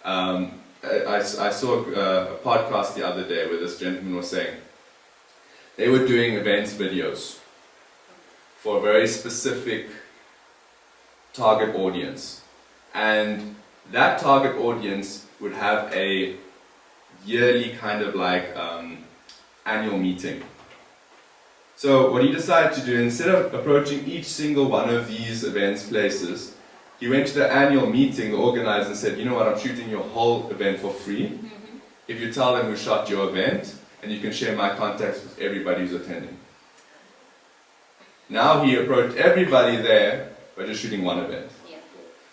I saw a podcast the other day where this gentleman was saying they were doing events videos for a very specific target audience. And that target audience would have a yearly kind of like annual meeting. So what he decided to do, instead of approaching each single one of these events places, he went to the annual meeting, the organizer, and said, you know what, I'm shooting your whole event for free. If you tell them who shot your event, and you can share my contacts with everybody who's attending. Now he approached everybody there by just shooting one event. Yeah.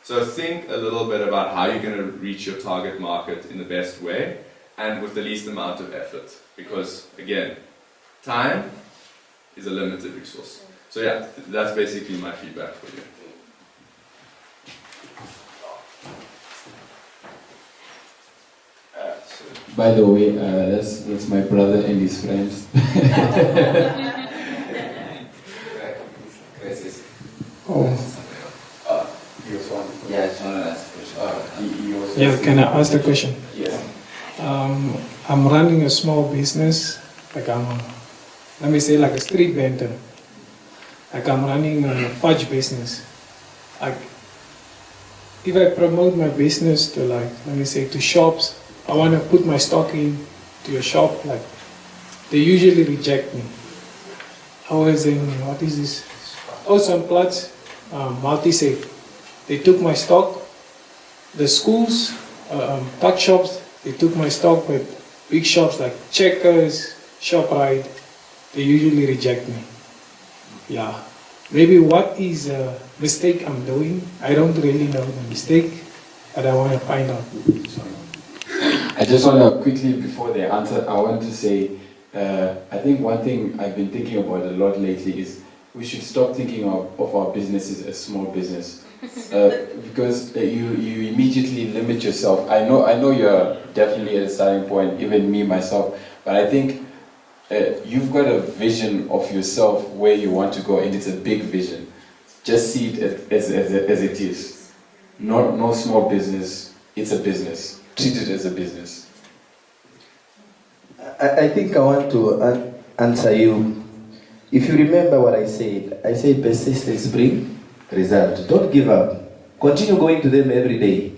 So think a little bit about how you're going to reach your target market in the best way and with the least amount of effort. Because again, time is a limited resource. So yeah, that's basically my feedback for you. By the way, that's my brother and his friends. Yeah, I just want to ask a question. Yeah, can I ask the question? Yeah. I'm running a small business, like let me say like a street vendor. Like I'm running a fudge business. Like, if I promote my business to like, let me say to shops, I want to put my stock in to your shop, like they usually reject me. I was in, what is this? Oceanplatz, multi-safe. They took my stock. The schools, tuck shops, they took my stock, but big shops like Checkers, ShopRite, they usually reject me. Yeah. Maybe what is a mistake I'm doing? I don't really know the mistake, but I want to find out. I just want to quickly, before they answer, I want to say, I think one thing I've been thinking about a lot lately is we should stop thinking of our businesses as small business. Because you immediately limit yourself. I know you're definitely at a starting point, even me, myself, but I think you've got a vision of yourself where you want to go, and it's a big vision. Just see it as it is. No small business, it's a business. Treat it as a business. I think I want to answer you. If you remember what I said persistence brings result. Don't give up. Continue going to them every day.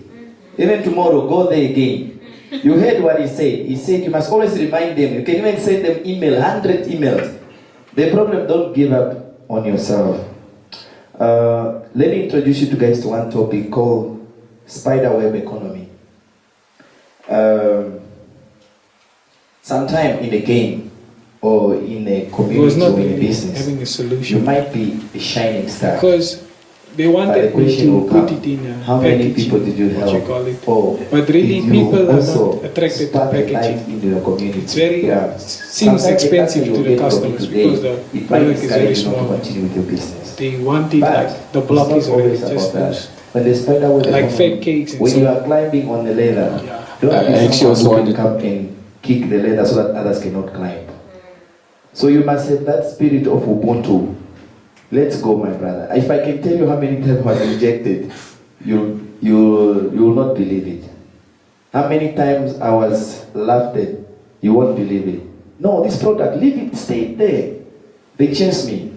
Even tomorrow, go there again. You heard what he said. He said you must always remind them. You can even send them 100 emails. The problem, don't give up on yourself. Let me introduce you to guys to one topic called spiderweb economy. Sometime in a game or in a community or in a business, having a solution. you might be a shining star. Because they wanted me to put it in a how many packaging, people did you what help? you call it. Or But really, did you people are also not attracted to spark a light packaging. into your community? It's very Yeah. seems Sometimes the expensive package to you the get from customers today, because the it might product is very discourage you not to small. continue with your business. They want it But like the it's block not is already always just about loose. that. When the spiderweb Like economy, fake cakes and when so you on. are climbing on the ladder, Yeah. don't I be actually someone also who wanted- can come and kick the ladder so that others cannot climb. So you must have that spirit of Ubuntu. Let's go, my brother. If I can tell you how many times I was rejected, you will not believe it. How many times I was laughed at, you won't believe it. No, this product, leave it, stay there. They chased me.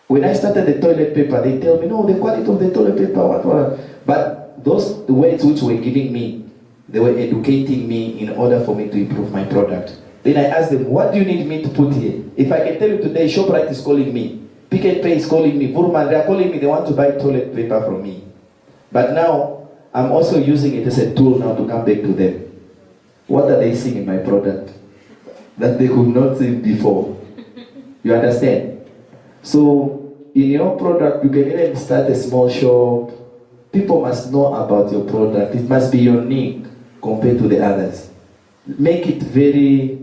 When I started the toilet paper, they tell me, no, the quality of the toilet paper, what. But those words which were giving me, they were educating me in order for me to improve my product. Then I asked them, what do you need me to put here? If I can tell you today, ShopRite is calling me, Pick and Pay is calling me, Burman, they are calling me, they want to buy toilet paper from me. But now, I'm also using it as a tool now to come back to them. What are they seeing in my product that they could not see before? You understand? So, in your product, you can even start a small shop. People must know about your product. It must be unique compared to the others. Make it very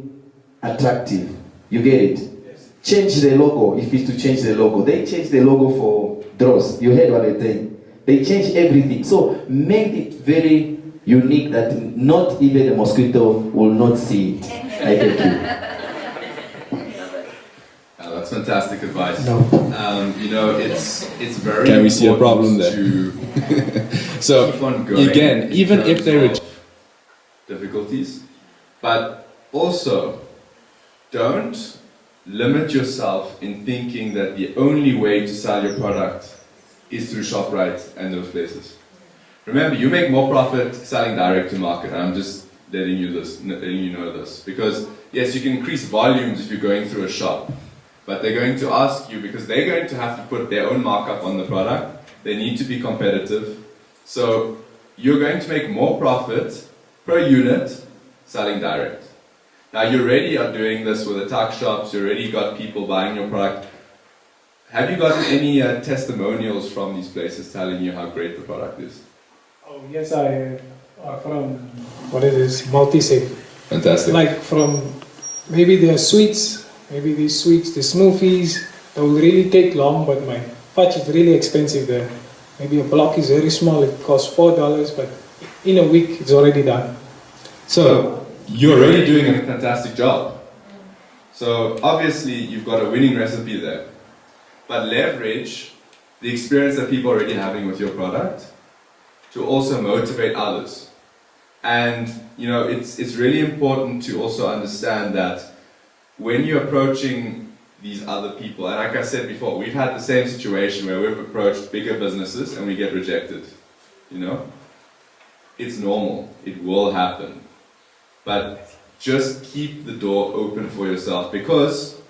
attractive. You get it? Yes. Change the logo if it's to change the logo. They changed the logo for Dross. You heard what they're saying. They changed everything. So make it very unique that not even a mosquito will not see it. I thank you. That's fantastic advice. No. You know, it's very Can we see a important problem there? to So, keep on going again, in even if terms they of difficulties, but also don't limit yourself in thinking that the only way to sell your product is through ShopRite and those places. Remember, you make more profit selling direct to market. I'm just letting you know this, because yes, you can increase volumes if you're going through a shop, but they're going to ask you, because they're going to have to put their own markup on the product. They need to be competitive, so you're going to make more profit per unit selling direct. Now you already are doing this with the tuck shops. You already got people buying your product. Have you gotten any testimonials from these places telling you how great the product is? Oh, yes, I from, what is this, multi-safe. Fantastic. Like from, maybe the sweets, maybe these sweets, the smoothies, they will really take long, but my fudge is really expensive there. Maybe a block is very small, it costs $4, but in a week it's already done. So you're already doing a fantastic job. So obviously you've got a winning recipe there. But leverage the experience that people are already having with your product to also motivate others. And you know, it's really important to also understand that when you're approaching these other people, and like I said before, we've had the same situation where we've approached bigger businesses and we get rejected. You know? It's normal. It will happen. But just keep the door open for yourself, because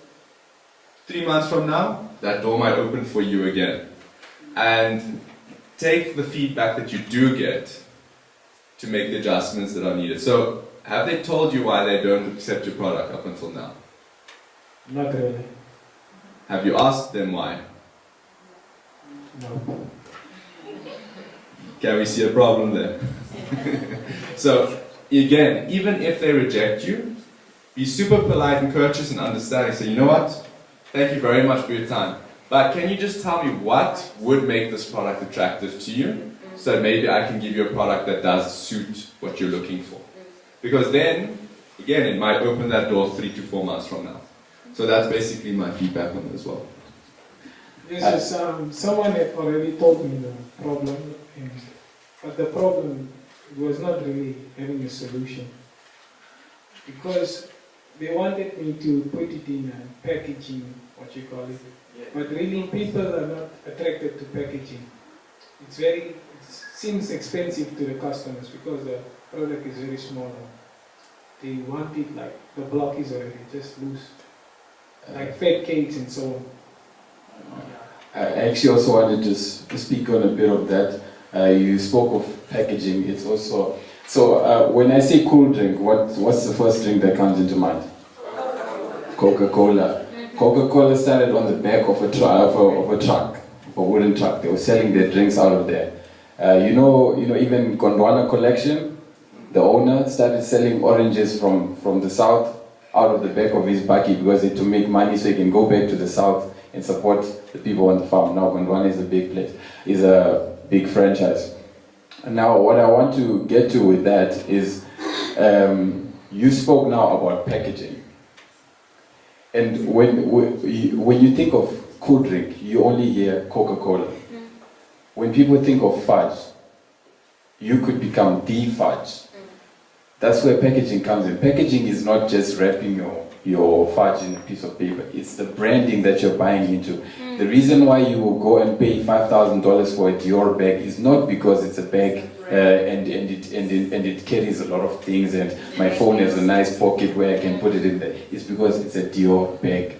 3 months from now, that door might open for you again. And take the feedback that you do get to make the adjustments that are needed. So, have they told you why they don't accept your product up until now? Not really. Have you asked them why? No. Can we see a problem there? So, again, even if they reject you, be super polite and courteous and understanding. Say, you know what? Thank you very much for your time. But can you just tell me what would make this product attractive to you? So maybe I can give you a product that does suit what you're looking for. Because then, again, it might open that door 3 to 4 months from now. So that's basically my feedback on it as well. This is someone had already told me the problem, but the problem was not really having a solution, because they wanted me to put it in a packaging, what you call it, but really people are not attracted to packaging. It seems expensive to the customers because the product is very small. They want it like the block is already just loose, like fat cakes and so on. I actually also wanted to speak on a bit of that. You spoke of packaging. It's also so. When I say cool drink, what's the first drink that comes into mind? Coca-Cola. Coca-Cola started on the back of a truck, a wooden truck. They were selling their drinks out of there. You know, even Gondwana Collection, the owner started selling oranges from the south out of the back of his buggy because he had to make money so he can go back to the south and support the people on the farm. Now Gondwana is a big place, is a big franchise. Now what I want to get to with that is, you spoke now about packaging. And when you think of cool drink, you only hear Coca-Cola. When people think of fudge, you could become the fudge. That's where packaging comes in. Packaging is not just wrapping your fudge in a piece of paper. It's the branding that you're buying into. The reason why you will go and pay $5,000 for a Dior bag is not because it's a bag and it carries a lot of things and my phone has a nice pocket where I can put it in there. It's because it's a Dior bag.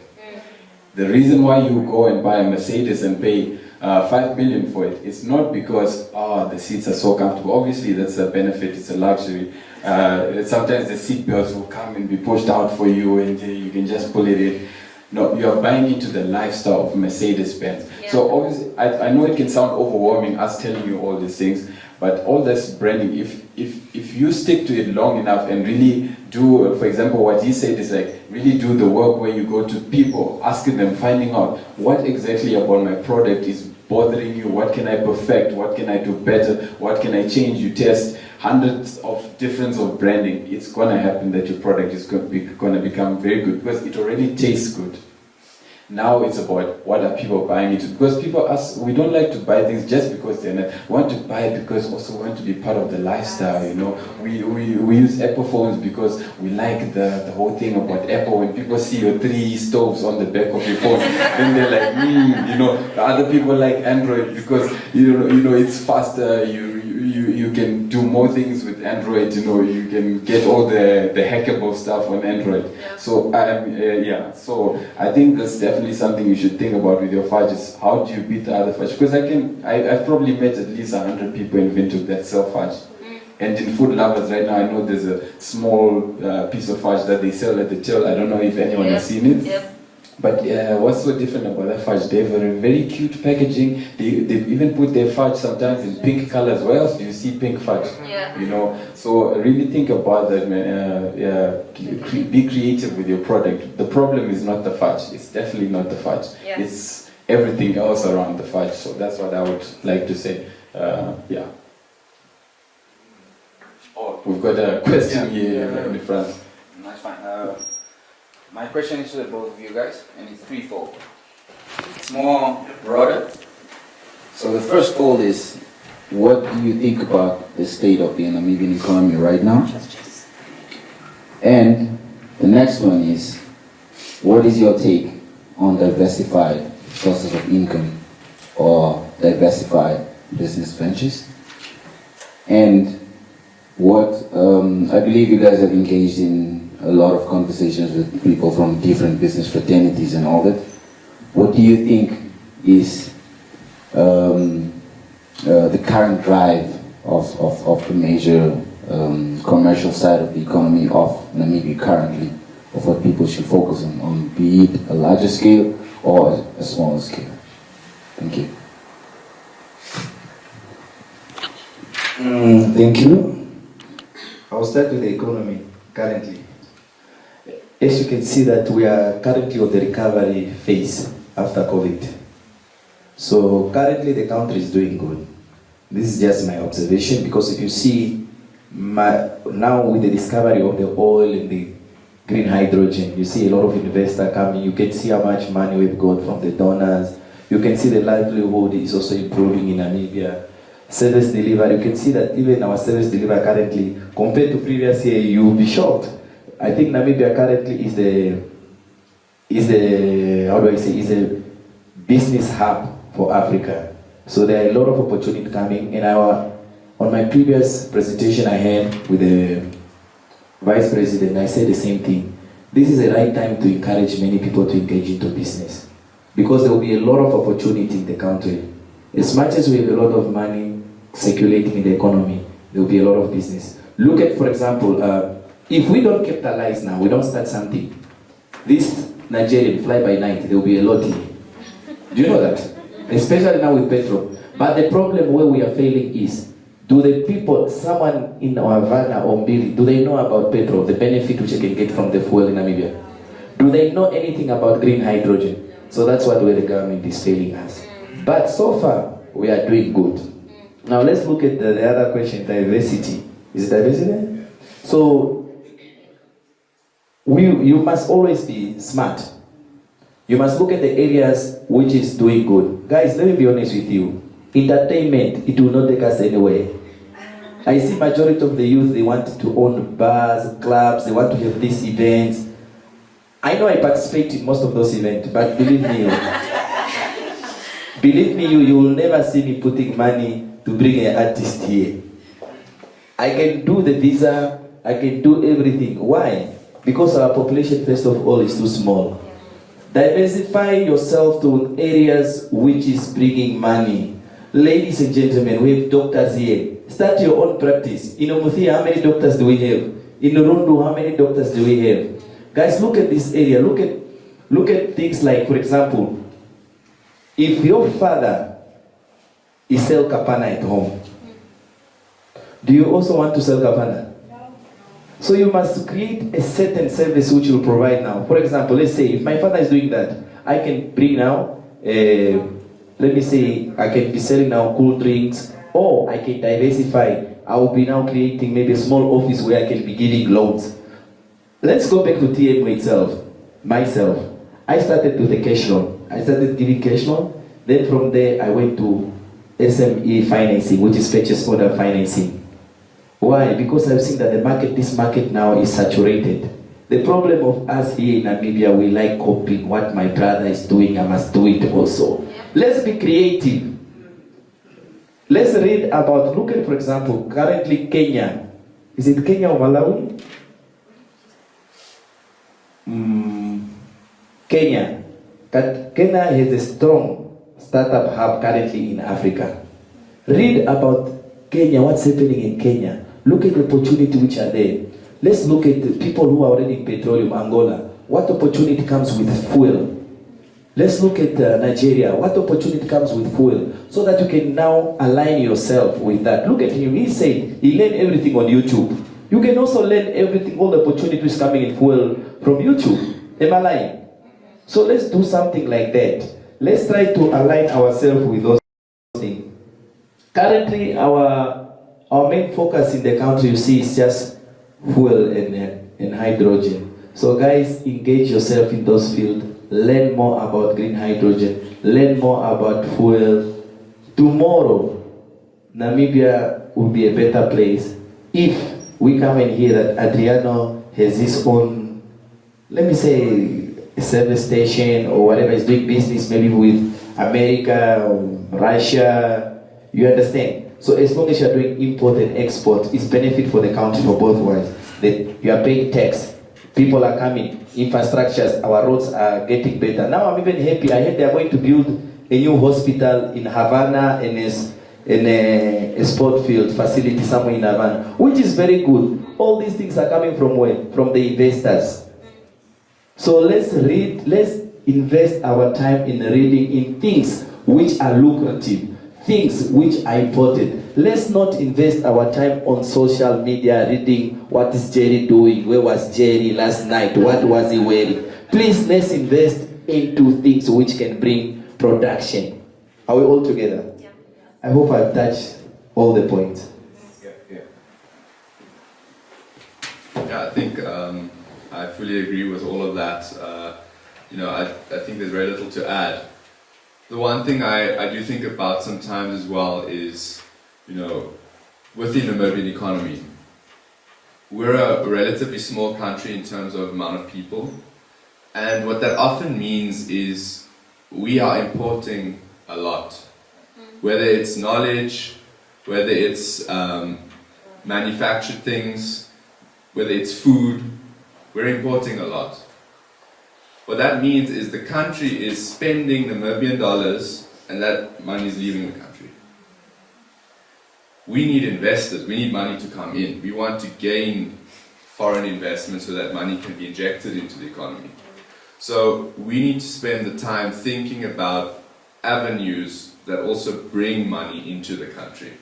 The reason why you go and buy a Mercedes and pay $5 million for it, it's not because the seats are so comfortable. Obviously that's a benefit, it's a luxury. Sometimes the seat belts will come and be pushed out for you and you can just pull it in. No, you're buying into the lifestyle of Mercedes-Benz. Yeah. So obviously, I know it can sound overwhelming, us telling you all these things, but all this branding, if you stick to it long enough and really do, for example, what he said is like, really do the work where you go to people, asking them, finding out what exactly about my product is bothering you, what can I perfect, what can I do better, what can I change. You test hundreds of different of branding. It's going to happen that your product is going to become very good because it already tastes good. Now it's about what are people buying into, because people ask, we don't like to buy things just because they're not, we want to buy it because also we want to be part of the lifestyle, you know. We use Apple phones because we like the whole thing about Apple. When people see your 3 stoves on the back of your phone, then they're like, you know. The other people like Android because you know it's faster. You can do more things with Android. You know, you can get all the hackable stuff on Android. Yeah. So so I think that's definitely something you should think about with your fudges. How do you beat the other fudge? Because I've probably met at least 100 people in Windhoek that sell fudge. And in Food Lovers right now, I know there's a small piece of fudge that they sell at the till. I don't know if anyone has seen it. Yep. But what's so different about that fudge? They have a very cute packaging. They even put their fudge sometimes in pink colors. Where else do you see pink fudge? Yeah. You know, so really think about that, man. Be creative with your product. The problem is not the fudge. It's definitely not the fudge. Yeah. It's everything else around the fudge. So that's what I would like to say. Yeah. Oh, we've got a question here in the front. That's fine. My question is to both of you guys, and it's threefold. It's more broader. So the first fold is, what do you think about the state of the Namibian economy right now? And the next one is, what is your take on diversified sources of income or diversified business ventures? And what, I believe you guys have engaged in a lot of conversations with people from different business fraternities and all that. What do you think is the current drive of the major commercial side of the economy of Namibia currently, of what people should focus on be it a larger scale or a smaller scale? Thank you. Thank you. I'll start with the economy currently. As you can see that we are currently on the recovery phase after COVID. So currently the country is doing good. This is just my observation, because if you see now with the discovery of the oil and the green hydrogen, you see a lot of investors coming. You can see how much money we've got from the donors. You can see the livelihood is also improving in Namibia. Service delivery, you can see that even our service delivery currently, compared to previous year, you'll be shocked. I think Namibia currently is a business hub for Africa. So there are a lot of opportunity coming. And on my previous presentation I had with the Vice President, I said the same thing. This is the right time to encourage many people to engage into business, because there will be a lot of opportunity in the country. As much as we have a lot of money circulating in the economy, there will be a lot of business. Look at, for example, if we don't capitalize now, we don't start something, this Nigerian fly by night, there will be a lot in it. Do you know that? Especially now with petrol. But the problem where we are failing is, do the people, someone in our Havana or Mbili, do they know about petrol, the benefit which they can get from the fuel in Namibia? Do they know anything about green hydrogen? So that's what where the government is failing us. But so far, we are doing good. Now let's look at the other question, diversity. Is it diversity? So, you must always be smart. You must look at the areas which is doing good. Guys, let me be honest with you. Entertainment, it will not take us anywhere. I see majority of the youth, they want to own bars, clubs, they want to have these events. I know I participate in most of those events, but believe me, you will never see me putting money to bring an artist here. I can do the visa, I can do everything. Why? Because our population, first of all, is too small. Diversify yourself to areas which is bringing money. Ladies and gentlemen, we have doctors here. Start your own practice. In Umuthia, how many doctors do we have? In Rundu, how many doctors do we have? Guys, look at this area. Look at things like, for example, if your father is sell kapana at home, do you also want to sell kapana? No. So you must create a certain service which you provide now. For example, let's say if my father is doing that, I can bring now, let me say, I can be selling now cool drinks, or I can diversify. I will be now creating maybe a small office where I can be giving loans. Let's go back to TM itself, myself. I started with a cash loan. I started giving cash loan. Then from there, I went to SME financing, which is purchase order financing. Why? Because I've seen that this market now is saturated. The problem of us here in Namibia, we like copying what my brother is doing, I must do it also. Let's be creative. Let's read about, look at, for example, currently Kenya. Is it Kenya or Malawi? Kenya. Kenya has a strong startup hub currently in Africa. Read about Kenya, what's happening in Kenya. Look at the opportunity which are there. Let's look at the people who are already in petroleum, Angola. What opportunity comes with fuel? Let's look at Nigeria. What opportunity comes with fuel? So that you can now align yourself with that. Look at him. He said he learned everything on YouTube. You can also learn everything, all the opportunities coming in fuel from YouTube. Am I lying? So let's do something like that. Let's try to align ourselves with those things. Currently, our main focus in the country, you see, is just fuel and hydrogen. So guys, engage yourself in those fields. Learn more about green hydrogen. Learn more about fuel. Tomorrow, Namibia will be a better place if we come and hear that Adriano has his own, let me say, a service station or whatever, is doing business maybe with America or Russia. You understand? So as long as you're doing import and export, it's benefit for the country for both ways. That you are paying tax. People are coming, infrastructures, our roads are getting better. Now I'm even happy. I heard they are going to build a new hospital in Havana and a sport field facility somewhere in Havana, which is very good. All these things are coming from where? From the investors. So let's invest our time in reading in things which are lucrative, things which are important. Let's not invest our time on social media reading what is Jerry doing, where was Jerry last night, what was he wearing. Please, let's invest into things which can bring production. Are we all together? Yeah. I hope I've touched all the points. Yeah, I think I fully agree with all of that. I think there's very little to add. The one thing I do think about sometimes as well is, within the Namibian economy, we're a relatively small country in terms of amount of people, and what that often means is we are importing a lot, whether it's knowledge, whether it's manufactured things, whether it's food, we're importing a lot. What that means is the country is spending Namibian dollars and that money is leaving the country. We need investors, we need money to come in. We want to gain foreign investment so that money can be injected into the economy. So we need to spend the time thinking about avenues that also bring money into the country.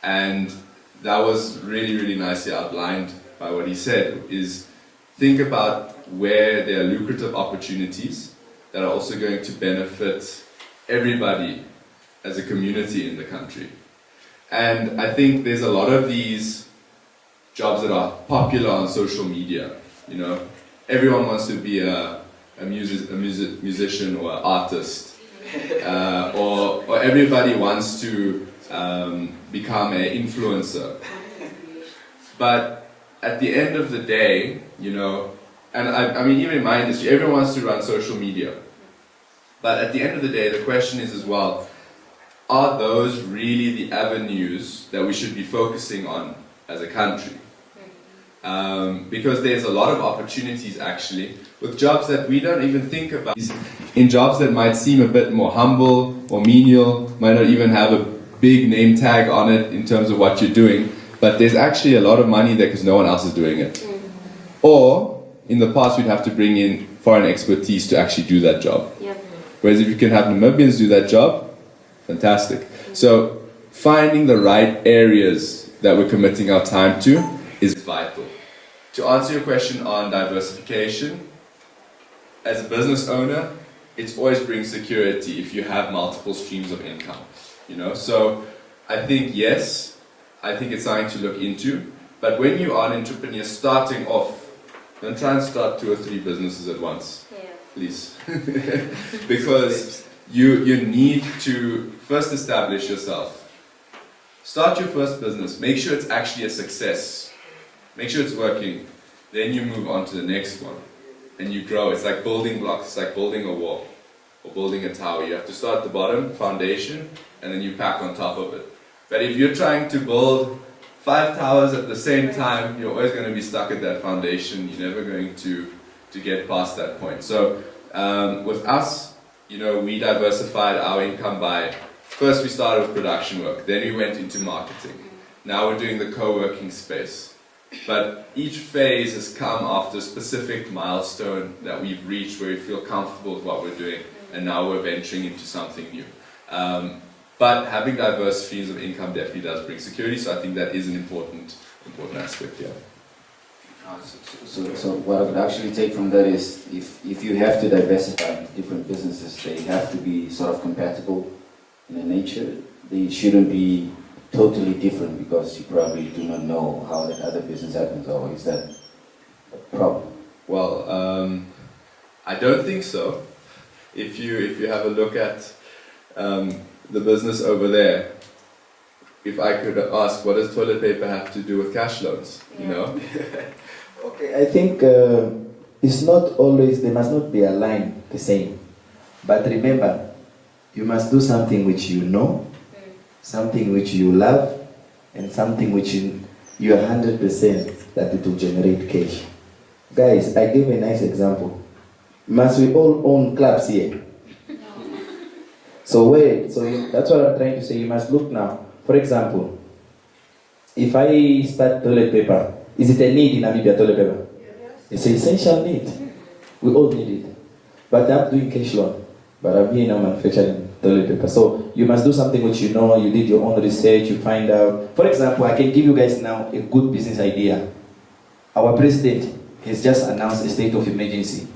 And that was really, really nicely outlined by what he said, is think about where there are lucrative opportunities that are also going to benefit everybody as a community in the country. And I think there's a lot of these jobs that are popular on social media. Everyone wants to be a musician or an artist, or everybody wants to become an influencer. But at the end of the day, and I mean, even in my industry, everyone wants to run social media. But at the end of the day, the question is as well, are those really the avenues that we should be focusing on as a country? Because there's a lot of opportunities actually with jobs that we don't even think about. In jobs that might seem a bit more humble or menial, might not even have a big name tag on it in terms of what you're doing, but there's actually a lot of money there because no one else is doing it. Or, in the past, we'd have to bring in foreign expertise to actually do that job. Yeah. Whereas if you can have Namibians do that job, fantastic. So, finding the right areas that we're committing our time to is vital. To answer your question on diversification, as a business owner, it always brings security if you have multiple streams of income. So I think yes, I think it's something to look into. But when you are an entrepreneur starting off, don't try and start 2 or 3 businesses at once, please, because you need to first establish yourself. Start your first business. Make sure it's actually a success. Make sure it's working. Then you move on to the next one. And you grow. It's like building blocks. It's like building a wall or building a tower. You have to start at the bottom, foundation, and then you pack on top of it. But if you're trying to build 5 towers at the same time, you're always going to be stuck at that foundation. You're never going to get past that point. So with us, we diversified our income by, first we started with production work, then we went into marketing. Now we're doing the co-working space. But each phase has come after a specific milestone that we've reached where we feel comfortable with what we're doing, and now we're venturing into something new. But having diverse streams of income definitely does bring security, so I think that is an important aspect here. So what I would actually take from that is, if you have to diversify into different businesses, they have to be sort of compatible in the nature. They shouldn't be totally different because you probably do not know how that other business happens, or is that a problem? Well, I don't think so. If you have a look at the business over there, if I could ask, what does toilet paper have to do with cash loans? Okay, I think it's not always, they must not be aligned the same. But remember, you must do something which you know, something which you love, and something which you are 100% that it will generate cash. Guys, I gave a nice example. Must we all own clubs here? That's what I'm trying to say. You must look now. For example, if I start toilet paper, is it a need in Namibia, toilet paper? It's an essential need. We all need it. But I'm doing cash loan. But I'm here now manufacturing toilet paper. So you must do something which you know, you did your own research, you find out. For example, I can give you guys now a good business idea. Our president has just announced a state of emergency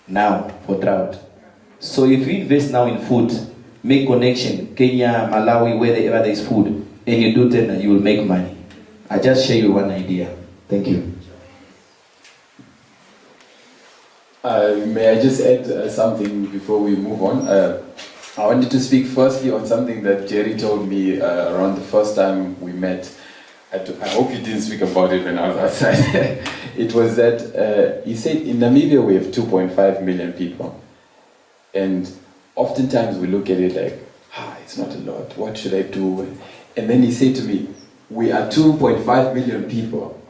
now for drought. So if you invest now in food, make connection, Kenya, Malawi, wherever there is food, and you do tender, you will make money. I just share you one idea. Thank you. May I just add something before we move on? I wanted to speak firstly on something that Jerry told me around the first time we met. I hope you didn't speak about it when I was outside. It was that he said in Namibia we have 2.5 million people. And oftentimes we look at it like, it's not a lot, what should I do? And then he said to me, we are 2.5 million people.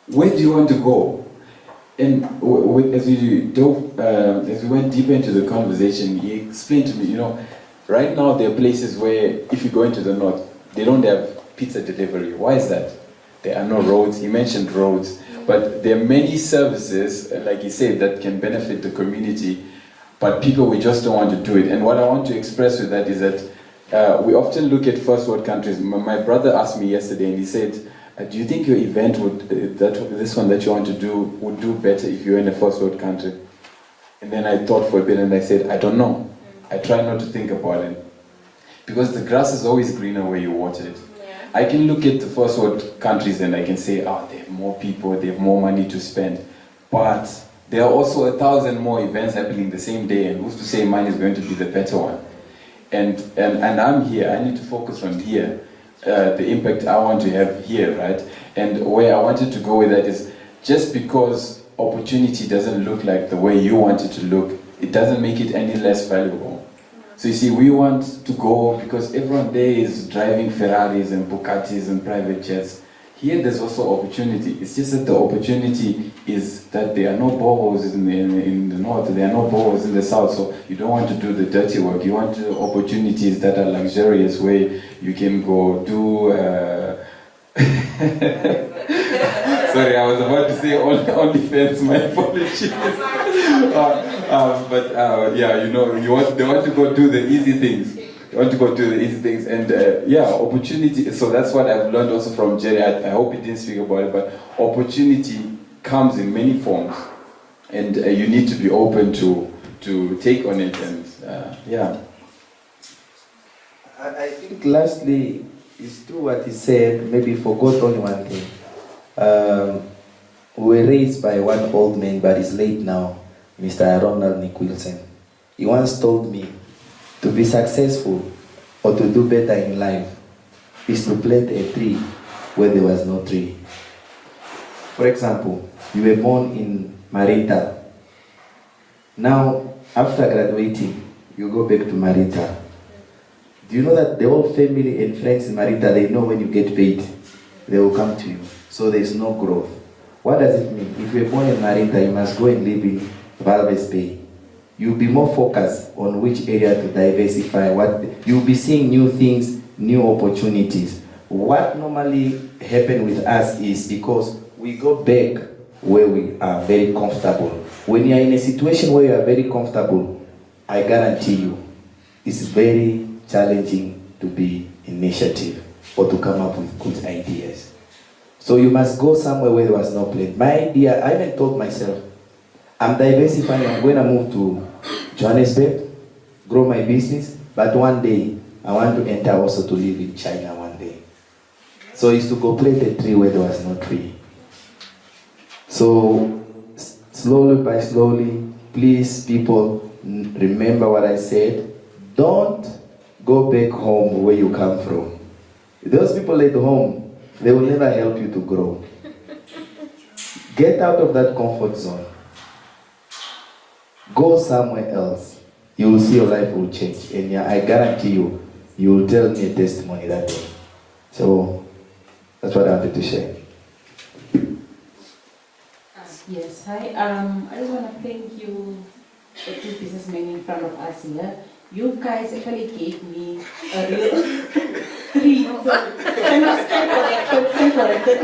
Where do you want to go? And as we went deeper into the conversation, he explained to me, right now there are places where if you go into the north, they don't have pizza delivery. Why is that? There are no roads. He mentioned roads, but there are many services, like he said, that can benefit the community, but people, we just don't want to do it. And what I want to express with that is that we often look at first world countries. My brother asked me yesterday, and he said, do you think your event this one that you want to do, would do better if you're in a first world country? And then I thought for a bit and I said, I don't know. I try not to think about it. Because the grass is always greener where you water it. Yeah. I can look at the first world countries and I can say, they have more people, they have more money to spend. But there are also 1,000 more events happening the same day, and who's to say mine is going to be the better one? And I'm here, I need to focus on here. The impact I want to have here, right? And where I wanted to go with that is just because opportunity doesn't look like the way you want it to look, it doesn't make it any less valuable. So you see, we want to go because everyone there is driving Ferraris and Bugattis and private jets. Here there's also opportunity. It's just that the opportunity is that there are no boreholes in the north, there are no boreholes in the south, so you don't want to do the dirty work. You want opportunities that are luxurious, where you can go do... Sorry, I was about to say OnlyFans, my apologies. They want to go do the easy things. You want to go do the easy things, and opportunity. So that's what I've learned also from Jerry. I hope he didn't speak about it, but opportunity comes in many forms, and you need to be open to take on it. And I think lastly, it's true what he said. Maybe forgot only one thing. We were raised by one old man, but he's late now, Mr. Ronald Nick Wilson. He once told me, to be successful or to do better in life is to plant a tree where there was no tree. For example, you were born in Marita. Now, after graduating, you go back to Marita. Do you know that the whole family and friends in Marita, they know when you get paid, they will come to you. So there is no growth. What does it mean? If you were born in Marita, you must go and live in Valves Bay. You'll be more focused on which area to diversify. You'll be seeing new things, new opportunities. What normally happens with us is because we go back where we are very comfortable. When you are in a situation where you are very comfortable, I guarantee you, it's very challenging to be initiative or to come up with good ideas. So you must go somewhere where there was no plan. My idea, I even told myself, I'm diversifying. I'm going to move to Johannesburg, grow my business, but one day I want to enter also to live in China one day. So it's to go plant a tree where there was no tree. So slowly by slowly, please people, remember what I said. Don't go back home where you come from. Those people at home, they will never help you to grow. Get out of that comfort zone. Go somewhere else. You will see your life will change. And I guarantee you, you will tell me a testimony that day. So, that's what I wanted to share. Yes, hi. I just want to thank you, the two businessmen in front of us here. You guys actually gave me a real treat. Stand corrected.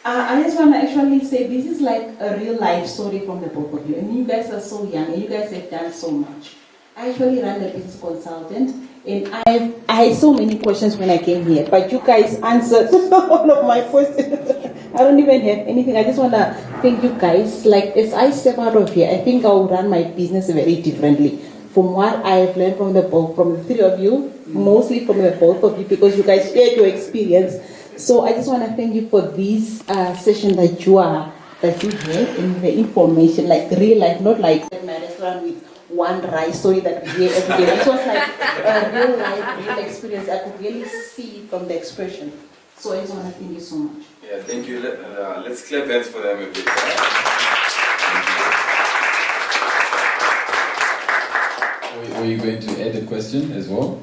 I just want to actually say this is like a real life story from the both of you. And you guys are so young and you guys have done so much. I actually run a business consultant and I had so many questions when I came here, but you guys answered all of my questions. I don't even have anything. I just want to thank you guys. Like, as I step out of here, I think I'll run my business very differently. From what I've learned from the three of you, mostly from the both of you, because you guys shared your experience. So I just want to thank you for this session that you had and the information, like real life, not like my restaurant with one rice story that we hear every day. It was like a real life, real experience. I could really see it from the expression. So I just want to thank you so much. Yeah, thank you. Let's clap hands for them a bit. Were you going to add a question as well?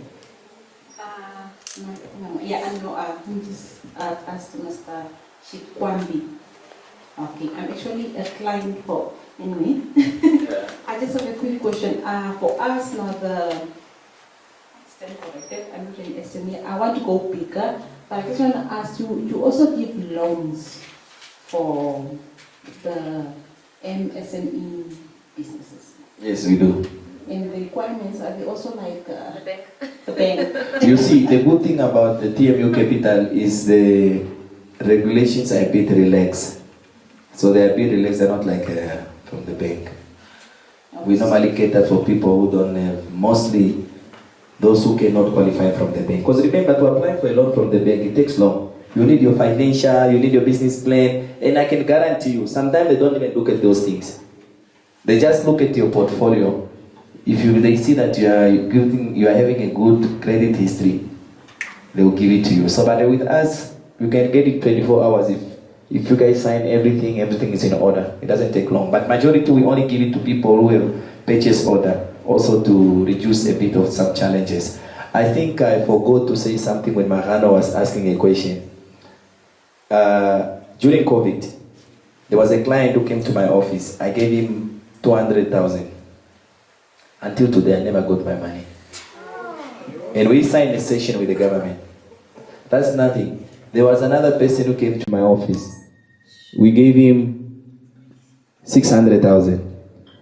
No. Yeah, I know. I'm just asked Mr. Shikwambi. Okay, I'm actually a client for, anyway. Yeah. I just have a quick question. For us now, stand corrected, I'm not an SME. I want to go bigger, but I just want to ask you, you also give loans for the MSME businesses? Yes, we do. And the requirements, are they also like the bank? The bank. You see, the good thing about the TMU Capital is the regulations are a bit relaxed. So they are a bit relaxed, they're not like from the bank. We normally cater for people who don't have, mostly those who cannot qualify from the bank. Because remember, to apply for a loan from the bank, it takes long. You need your financial, you need your business plan, and I can guarantee you, sometimes they don't even look at those things. They just look at your portfolio. If they see that you are having a good credit history, they will give it to you. So, but with us, you can get it 24 hours if you guys sign everything is in order. It doesn't take long. But majority, we only give it to people who have purchase order, also to reduce a bit of some challenges. I think I forgot to say something when Mahano was asking a question. During COVID, there was a client who came to my office. I gave him 200,000. Until today, I never got my money. And we signed a session with the government. That's nothing. There was another person who came to my office. We gave him 600,000.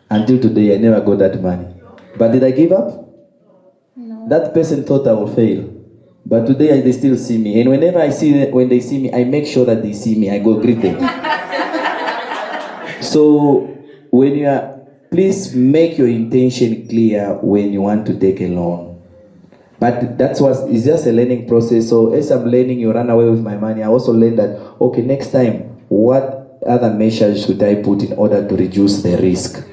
Until today, I never got that money. But did I give up? No. That person thought I would fail. But today, they still see me. And whenever when they see me, I make sure that they see me. I go greet them. So, when you are, please make your intention clear when you want to take a loan. But it's just a learning process. So as I'm learning, you run away with my money. I also learned that, okay, next time, what other measures should I put in order to reduce the risk?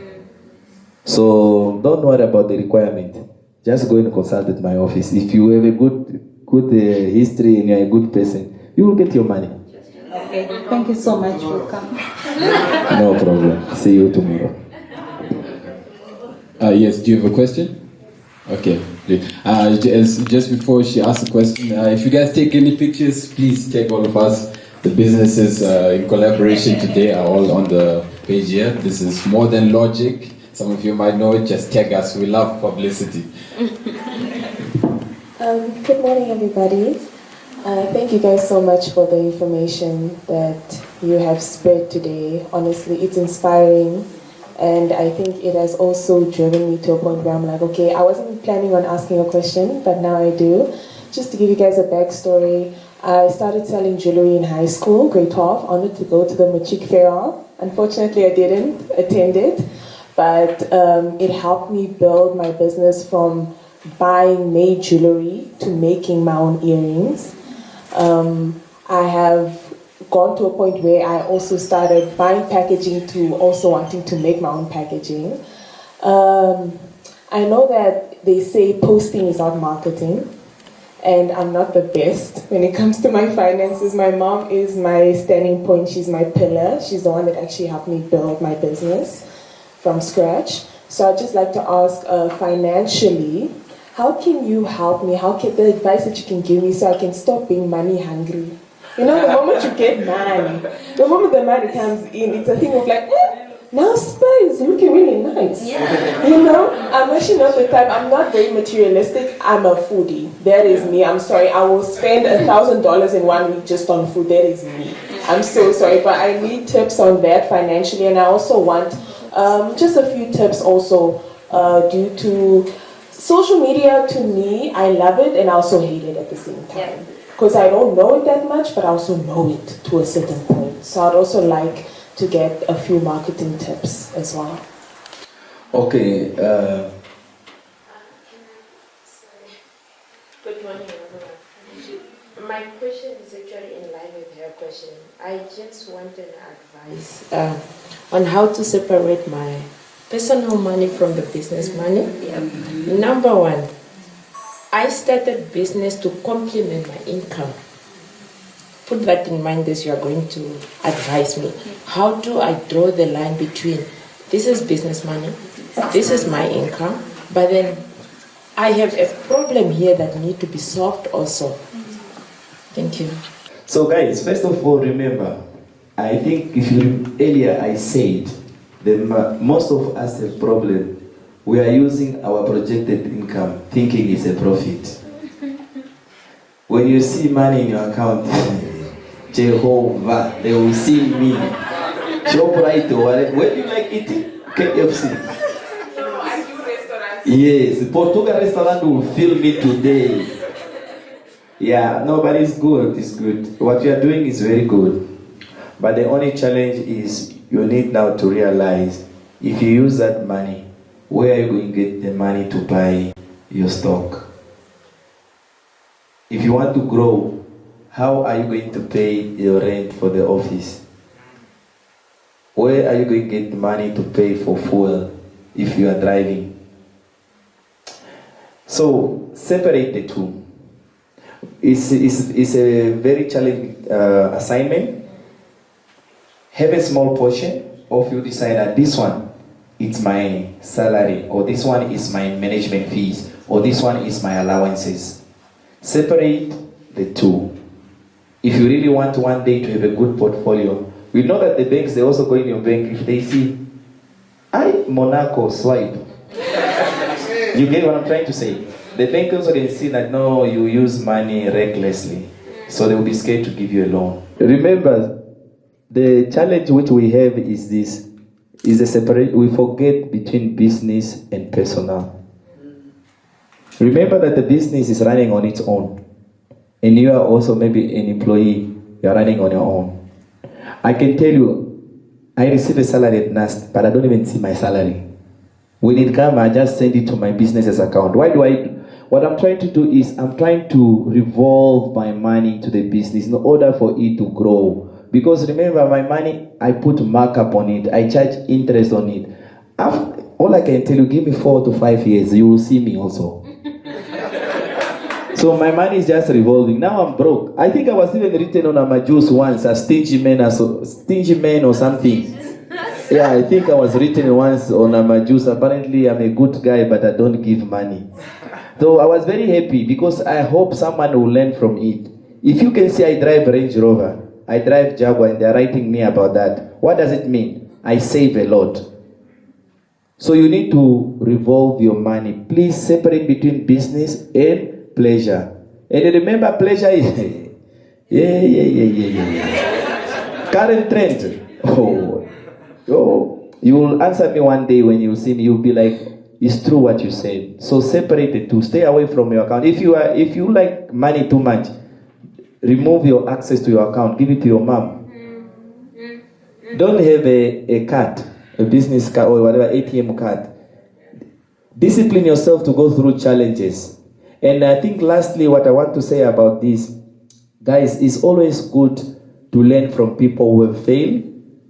So don't worry about the requirement. Just go and consult at my office. If you have a good history and you're a good person, you will get your money. Okay, thank you so much for coming. No problem. See you tomorrow. Yes, do you have a question? Okay, great. Just before she asks a question, if you guys take any pictures, please take all of us. The businesses in collaboration today are all on the page here. This is More Than Logic. Some of you might know it, just tag us. We love publicity. Good morning, everybody. Thank you guys so much for the information that you have spread today. Honestly, it's inspiring. And I think it has also driven me to a point where I'm like, okay, I wasn't planning on asking a question, but now I do. Just to give you guys a backstory, I started selling jewelry in high school, grade 12. I wanted to go to the Matric Fair. Unfortunately, I didn't attend it, but it helped me build my business from buying made jewelry to making my own earrings. I have gone to a point where I also started buying packaging to also wanting to make my own packaging. I know that they say posting is not marketing, and I'm not the best when it comes to my finances. My mom is my standing point. She's my pillar. She's the one that actually helped me build my business from scratch. So I'd just like to ask financially, how can you help me? How can the advice that you can give me so I can stop being money hungry? You know, the moment you get money, the moment the money comes in, it's a thing of like, now space looking really nice. Yeah. You know, I'm actually not the type, I'm not very materialistic. I'm a foodie. That is me. I'm sorry. I will spend $1,000 in 1 week just on food. That is me. I'm so sorry, but I need tips on that financially, and I also want just a few tips also due to social media. To me, I love it and I also hate it at the same time. Because I don't know it that much, but I also know it to a certain point. So I'd also like to get a few marketing tips as well. Okay. Good morning, everyone. My question is actually in line with her question. I just wanted advice on how to separate my personal money from the business money. Number one, I started business to complement my income. Put that in mind as you are going to advise me. How do I draw the line between this is business money, this is my income, but then I have a problem here that need to be solved also. Thank you. So guys, first of all, remember, I think earlier I said that most of us have problem. We are using our projected income thinking it's a profit. When you see money in your account, Jehovah, they will see me. Shop right over. Where do you like eating? KFC. No, I do restaurants. Yes, Portugal restaurant will fill me today. Yeah, no, but it's good, it's good. What you are doing is very good. But the only challenge is you need now to realize if you use that money, where are you going to get the money to buy your stock? If you want to grow, how are you going to pay your rent for the office? Where are you going to get the money to pay for fuel if you are driving? So separate the two. It's a very challenging assignment. Have a small portion of you decide that this one it's my salary, or this one is my management fees, or this one is my allowances. Separate the two. If you really want one day to have a good portfolio, we know that the banks, they also go in your bank if they see, Monaco swipe. You get what I'm trying to say? The bank also can see that no, you use money recklessly. So they will be scared to give you a loan. Remember, the challenge which we have is this, is a separate, we forget between business and personal. Remember that the business is running on its own. And you are also maybe an employee, you are running on your own. I can tell you, I receive a salary at NAST, but I don't even see my salary. When it comes, I just send it to my business's account. What I'm trying to do is, I'm trying to revolve my money to the business in order for it to grow. Because remember, my money, I put markup on it, I charge interest on it. All I can tell you, give me 4 to 5 years, you will see me also. So my money is just revolving. Now I'm broke. I think I was even written on a juice once, a stingy man or something. Yeah, I think I was written once on a juice. Apparently I'm a good guy, but I don't give money. So I was very happy because I hope someone will learn from it. If you can see I drive Range Rover, I drive Jaguar, and they're writing me about that. What does it mean? I save a lot. So you need to revolve your money. Please separate between business and pleasure. And remember, pleasure is current trend. Oh, you will answer me one day when you see me. You'll be like, it's true what you said. So separate the two. Stay away from your account. If you like money too much, remove your access to your account. Give it to your mom. Don't have a card, a business card or whatever, ATM card. Discipline yourself to go through challenges. And I think lastly, what I want to say about this, guys, it's always good to learn from people who have failed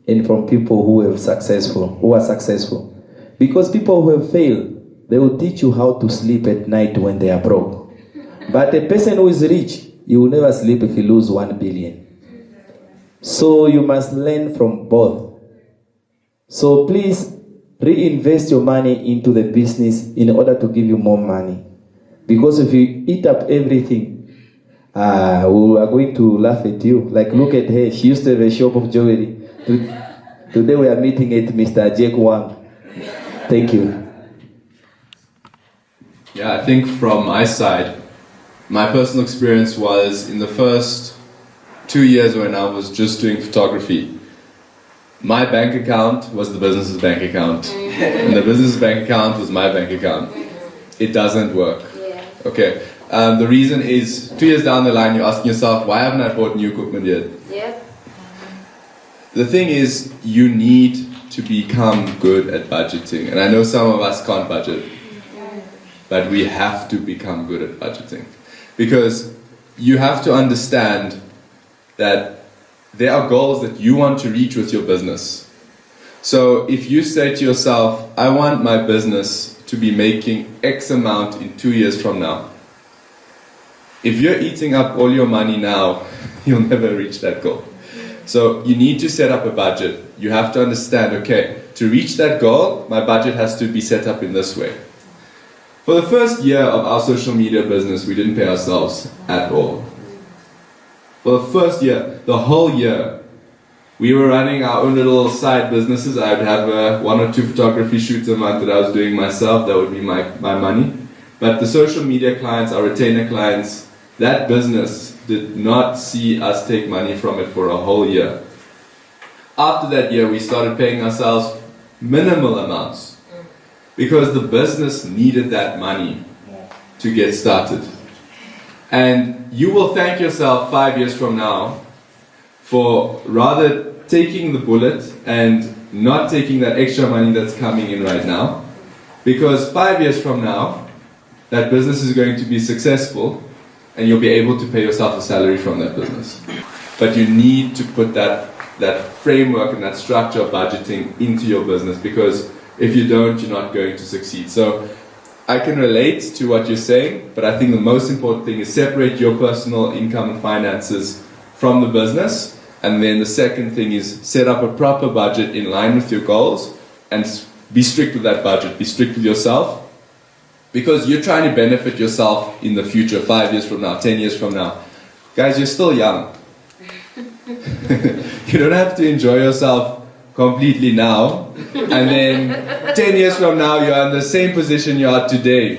and from people who are successful. Because people who have failed, they will teach you how to sleep at night when they are broke. But a person who is rich, you will never sleep if you lose 1 billion. So you must learn from both. So please reinvest your money into the business in order to give you more money. Because if you eat up everything, We are going to laugh at you. Like, look at her. She used to have a shop of jewelry. Today we are meeting at Mr. Jake Wang. Thank you. Yeah, I think from my side, my personal experience was in the first 2 years when I was just doing photography. My bank account was the business's bank account, and the business's bank account was my bank account. It doesn't work. Okay. The reason is 2 years down the line, you're asking yourself, why haven't I bought new equipment yet? The thing is, you need to become good at budgeting, and I know some of us can't budget, but we have to become good at budgeting, because you have to understand that there are goals that you want to reach with your business. So if you say to yourself, I want my business to be making X amount in 2 years from now, if you're eating up all your money now, you'll never reach that goal. So you need to set up a budget. You have to understand, okay, to reach that goal, my budget has to be set up in this way. For the first year of our social media business, we didn't pay ourselves at all. For the first year, the whole year, we were running our own little side businesses. I would have 1 or 2 photography shoots a month that I was doing myself. That would be my money. But the social media clients, our retainer clients, that business did not see us take money from it for a whole year. After that year, we started paying ourselves minimal amounts because the business needed that money to get started. And you will thank yourself 5 years from now for rather taking the bullet and not taking that extra money that's coming in right now, because 5 years from now, that business is going to be successful and you'll be able to pay yourself a salary from that business. But you need to put that framework and that structure of budgeting into your business, because if you don't, you're not going to succeed. So I can relate to what you're saying, but I think the most important thing is separate your personal income and finances from the business. And then the second thing is set up a proper budget in line with your goals and be strict with that budget. Be strict with yourself, because you're trying to benefit yourself in the future, 5 years from now, 10 years from now. Guys, you're still young. You don't have to enjoy yourself completely now, and then 10 years from now you're in the same position you are today.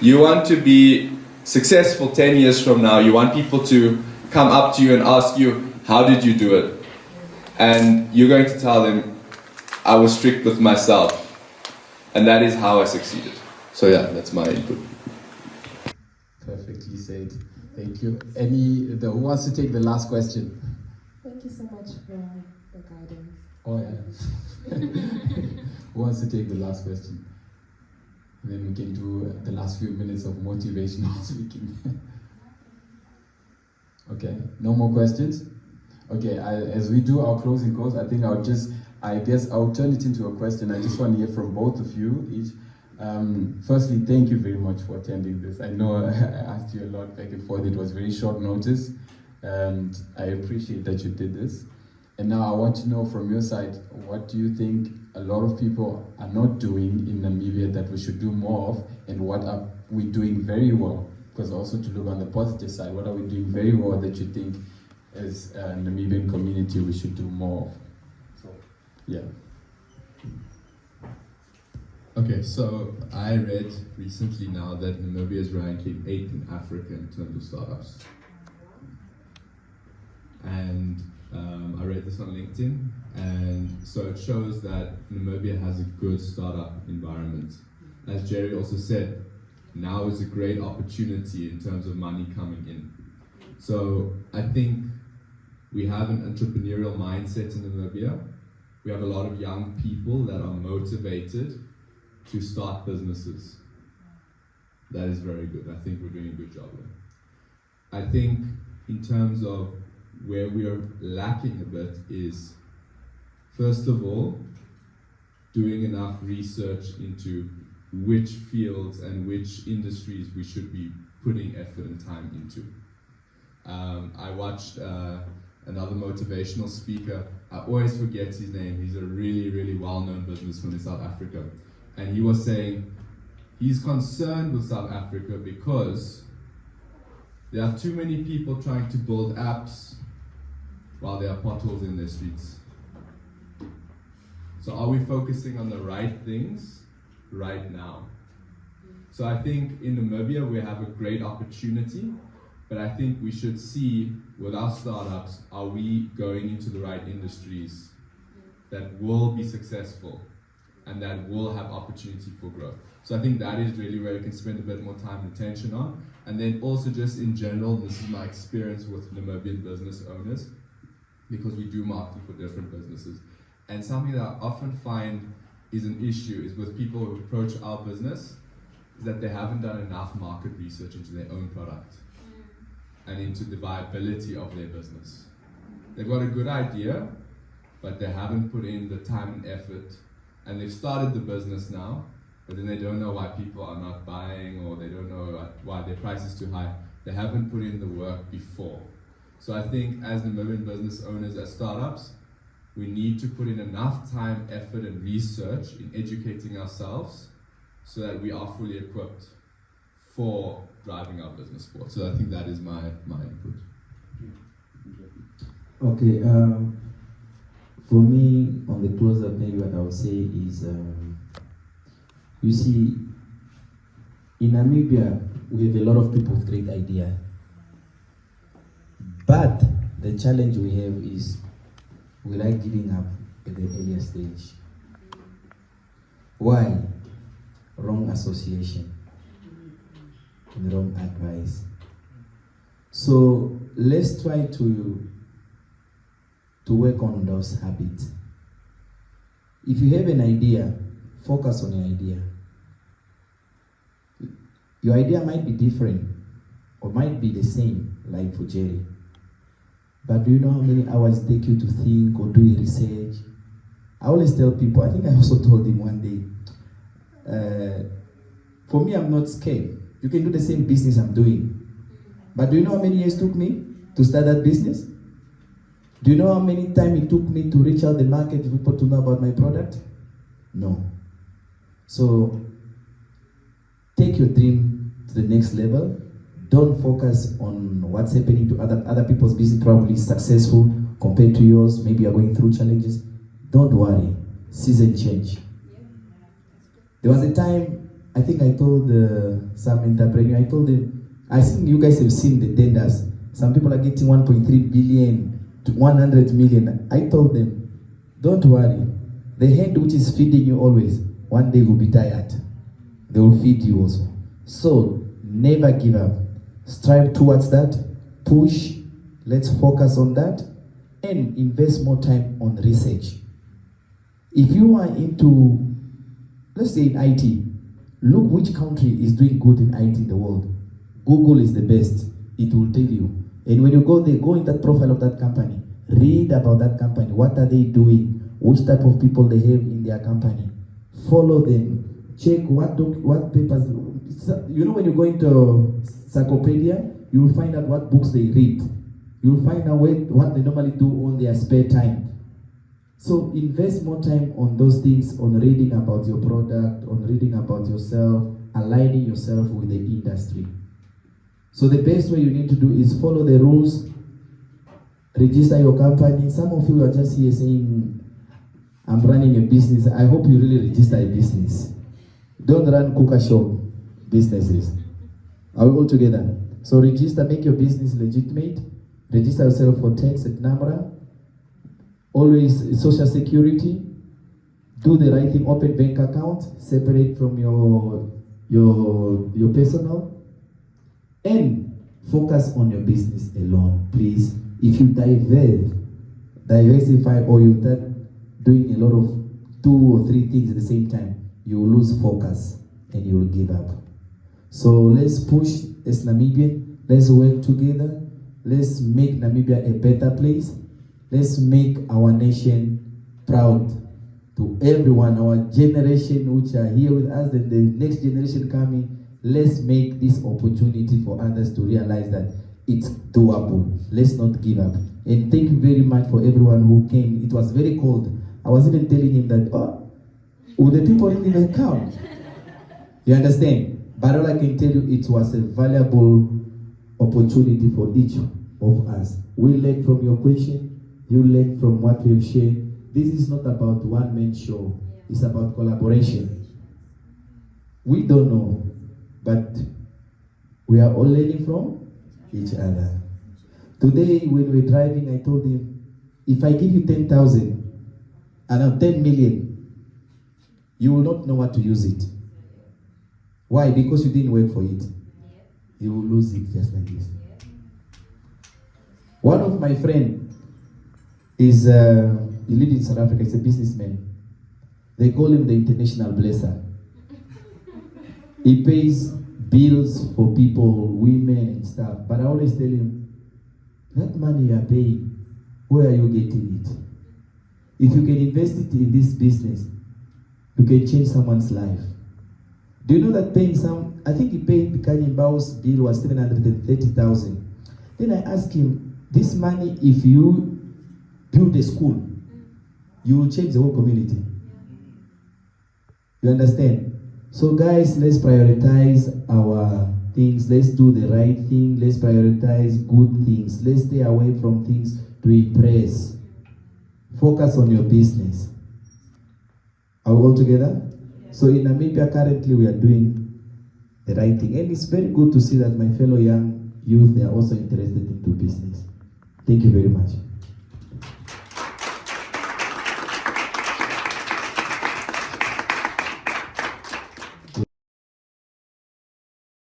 You want to be successful 10 years from now. You want people to come up to you and ask you, how did you do it? And you're going to tell them, I was strict with myself, and that is how I succeeded. So yeah, that's my input. Perfectly said. Thank you. Who wants to take the last question? Thank you so much for the guidance. Oh yeah. Who wants to take the last question? And then we can do the last few minutes of motivational speaking. Okay, no more questions? Okay, as we do our closing calls, I think I'll turn it into a question. I just want to hear from both of you each. Firstly, thank you very much for attending this. I know I asked you a lot back and forth. It was very short notice, and I appreciate that you did this. And now I want to know from your side, what do you think a lot of people are not doing in Namibia that we should do more of, and what are we doing very well? Because also to look on the positive side, what are we doing very well that you think as a Namibian community we should do more of? So, yeah. Okay, so I read recently now that Namibia is ranking 8th in Africa in terms of startups. And I read this on LinkedIn, and so it shows that Namibia has a good startup environment. As Jerry also said, now is a great opportunity in terms of money coming in. So I think we have an entrepreneurial mindset in Namibia. We have a lot of young people that are motivated to start businesses. That is very good. I think we're doing a good job there. I think in terms of where we are lacking a bit is, first of all, doing enough research into which fields and which industries we should be putting effort and time into. I watched another motivational speaker. I always forget his name. He's a really, really well-known businessman in South Africa. And he was saying he's concerned with South Africa because There are too many people trying to build apps while there are potholes in their streets. So are we focusing on the right things right now? So I think in Namibia we have a great opportunity, but I think we should see with our startups, are we going into the right industries that will be successful and that will have opportunity for growth. So I think that is really where we can spend a bit more time and attention on. And then also just in general, this is my experience with Namibian business owners, because we do marketing for different businesses. And something that I often find is an issue is with people who approach our business, is that they haven't done enough market research into their own product and into the viability of their business. They've got a good idea, but they haven't put in the time and effort, and they've started the business now, but then they don't know why people are not buying, or they don't know why their price is too high. They haven't put in the work before. So I think as Namibian business owners, as startups, we need to put in enough time, effort, and research in educating ourselves so that we are fully equipped for driving our business forward. So I think that is my input. Okay, for me, on the close-up, maybe what I would say is, you see, in Namibia, we have a lot of people with great ideas. But the challenge we have is we like giving up at the earlier stage. Why? Wrong association and wrong advice. So let's try to work on those habits. If you have an idea, focus on your idea. Your idea might be different or might be the same, like for Jerry. But do you know how many hours it takes you to think or do research? I always tell people, I think I also told him one day, for me, I'm not scared. You can do the same business I'm doing. But do you know how many years it took me to start that business? Do you know how many time it took me to reach out the market for people to know about my product? No. So take your dream to the next level. Don't focus on what's happening to other people's business, probably successful compared to yours. Maybe you're going through challenges. Don't worry. Season change. There was a time, I think I told some entrepreneur, I told them, I think you guys have seen the tenders. Some people are getting 1.3 billion to 100 million. I told them, don't worry. The hand which is feeding you always, one day will be tired. They will feed you also. So never give up. Strive towards that. Push. Let's focus on that. And invest more time on research. If you are into, let's say in IT, look which country is doing good in IT in the world. Google is the best. It will tell you. And when you go there, go in that profile of that company. Read about that company. What are they doing? Which type of people they have in their company. Follow them. Check what papers. You know, when you go into encyclopedia, you will find out what books they read. You will find out what they normally do on their spare time. So invest more time on those things, on reading about your product, on reading about yourself, aligning yourself with the industry. So the best way you need to do is follow the rules, register your company. Some of you are just here saying, I'm running a business. I hope you really register a business. Don't run cooker shop businesses. Are we all together? So register, make your business legitimate. Register yourself for tax and NAMRA. Always social security. Do the right thing, open bank account, separate from your personal. And focus on your business alone, please. If you diversify, or you start doing a lot of 2 or 3 things at the same time, you will lose focus and you will give up. So let's push as Namibian. Let's work together. Let's make Namibia a better place. Let's make our nation proud to everyone, our generation which are here with us, and the next generation coming. Let's make this opportunity for others to realize that it's doable. Let's not give up. And thank you very much for everyone who came. It was very cold. I was even telling him that, the people didn't even come. You understand? But all I can tell you, it was a valuable opportunity for each of us. We learn from your question, you learn from what we've shared. This is not about one-man show, it's about collaboration. We don't know, but we are all learning from each other. Today, when we're driving, I told him, if I give you 10,000 and 10 million, you will not know what to use it. Why? Because you didn't work for it. You will lose it just like this. One of my friends is, he lives in South Africa, he's a businessman. They call him the international blesser. He pays bills for people, women and stuff. But I always tell him, that money you are paying, where are you getting it? If you can invest it in this business, you can change someone's life. Do you know that paying I think he paid Kanye Bao's bill was 730,000. Then I asked him, this money, if you build a school, you will change the whole community. You understand? So guys, let's prioritize our things. Let's do the right thing. Let's prioritize good things. Let's stay away from things to impress. Focus on your business. Are we all together? So in Namibia, currently we are doing the right thing. And it's very good to see that my fellow young youth, they are also interested into business. Thank you very much.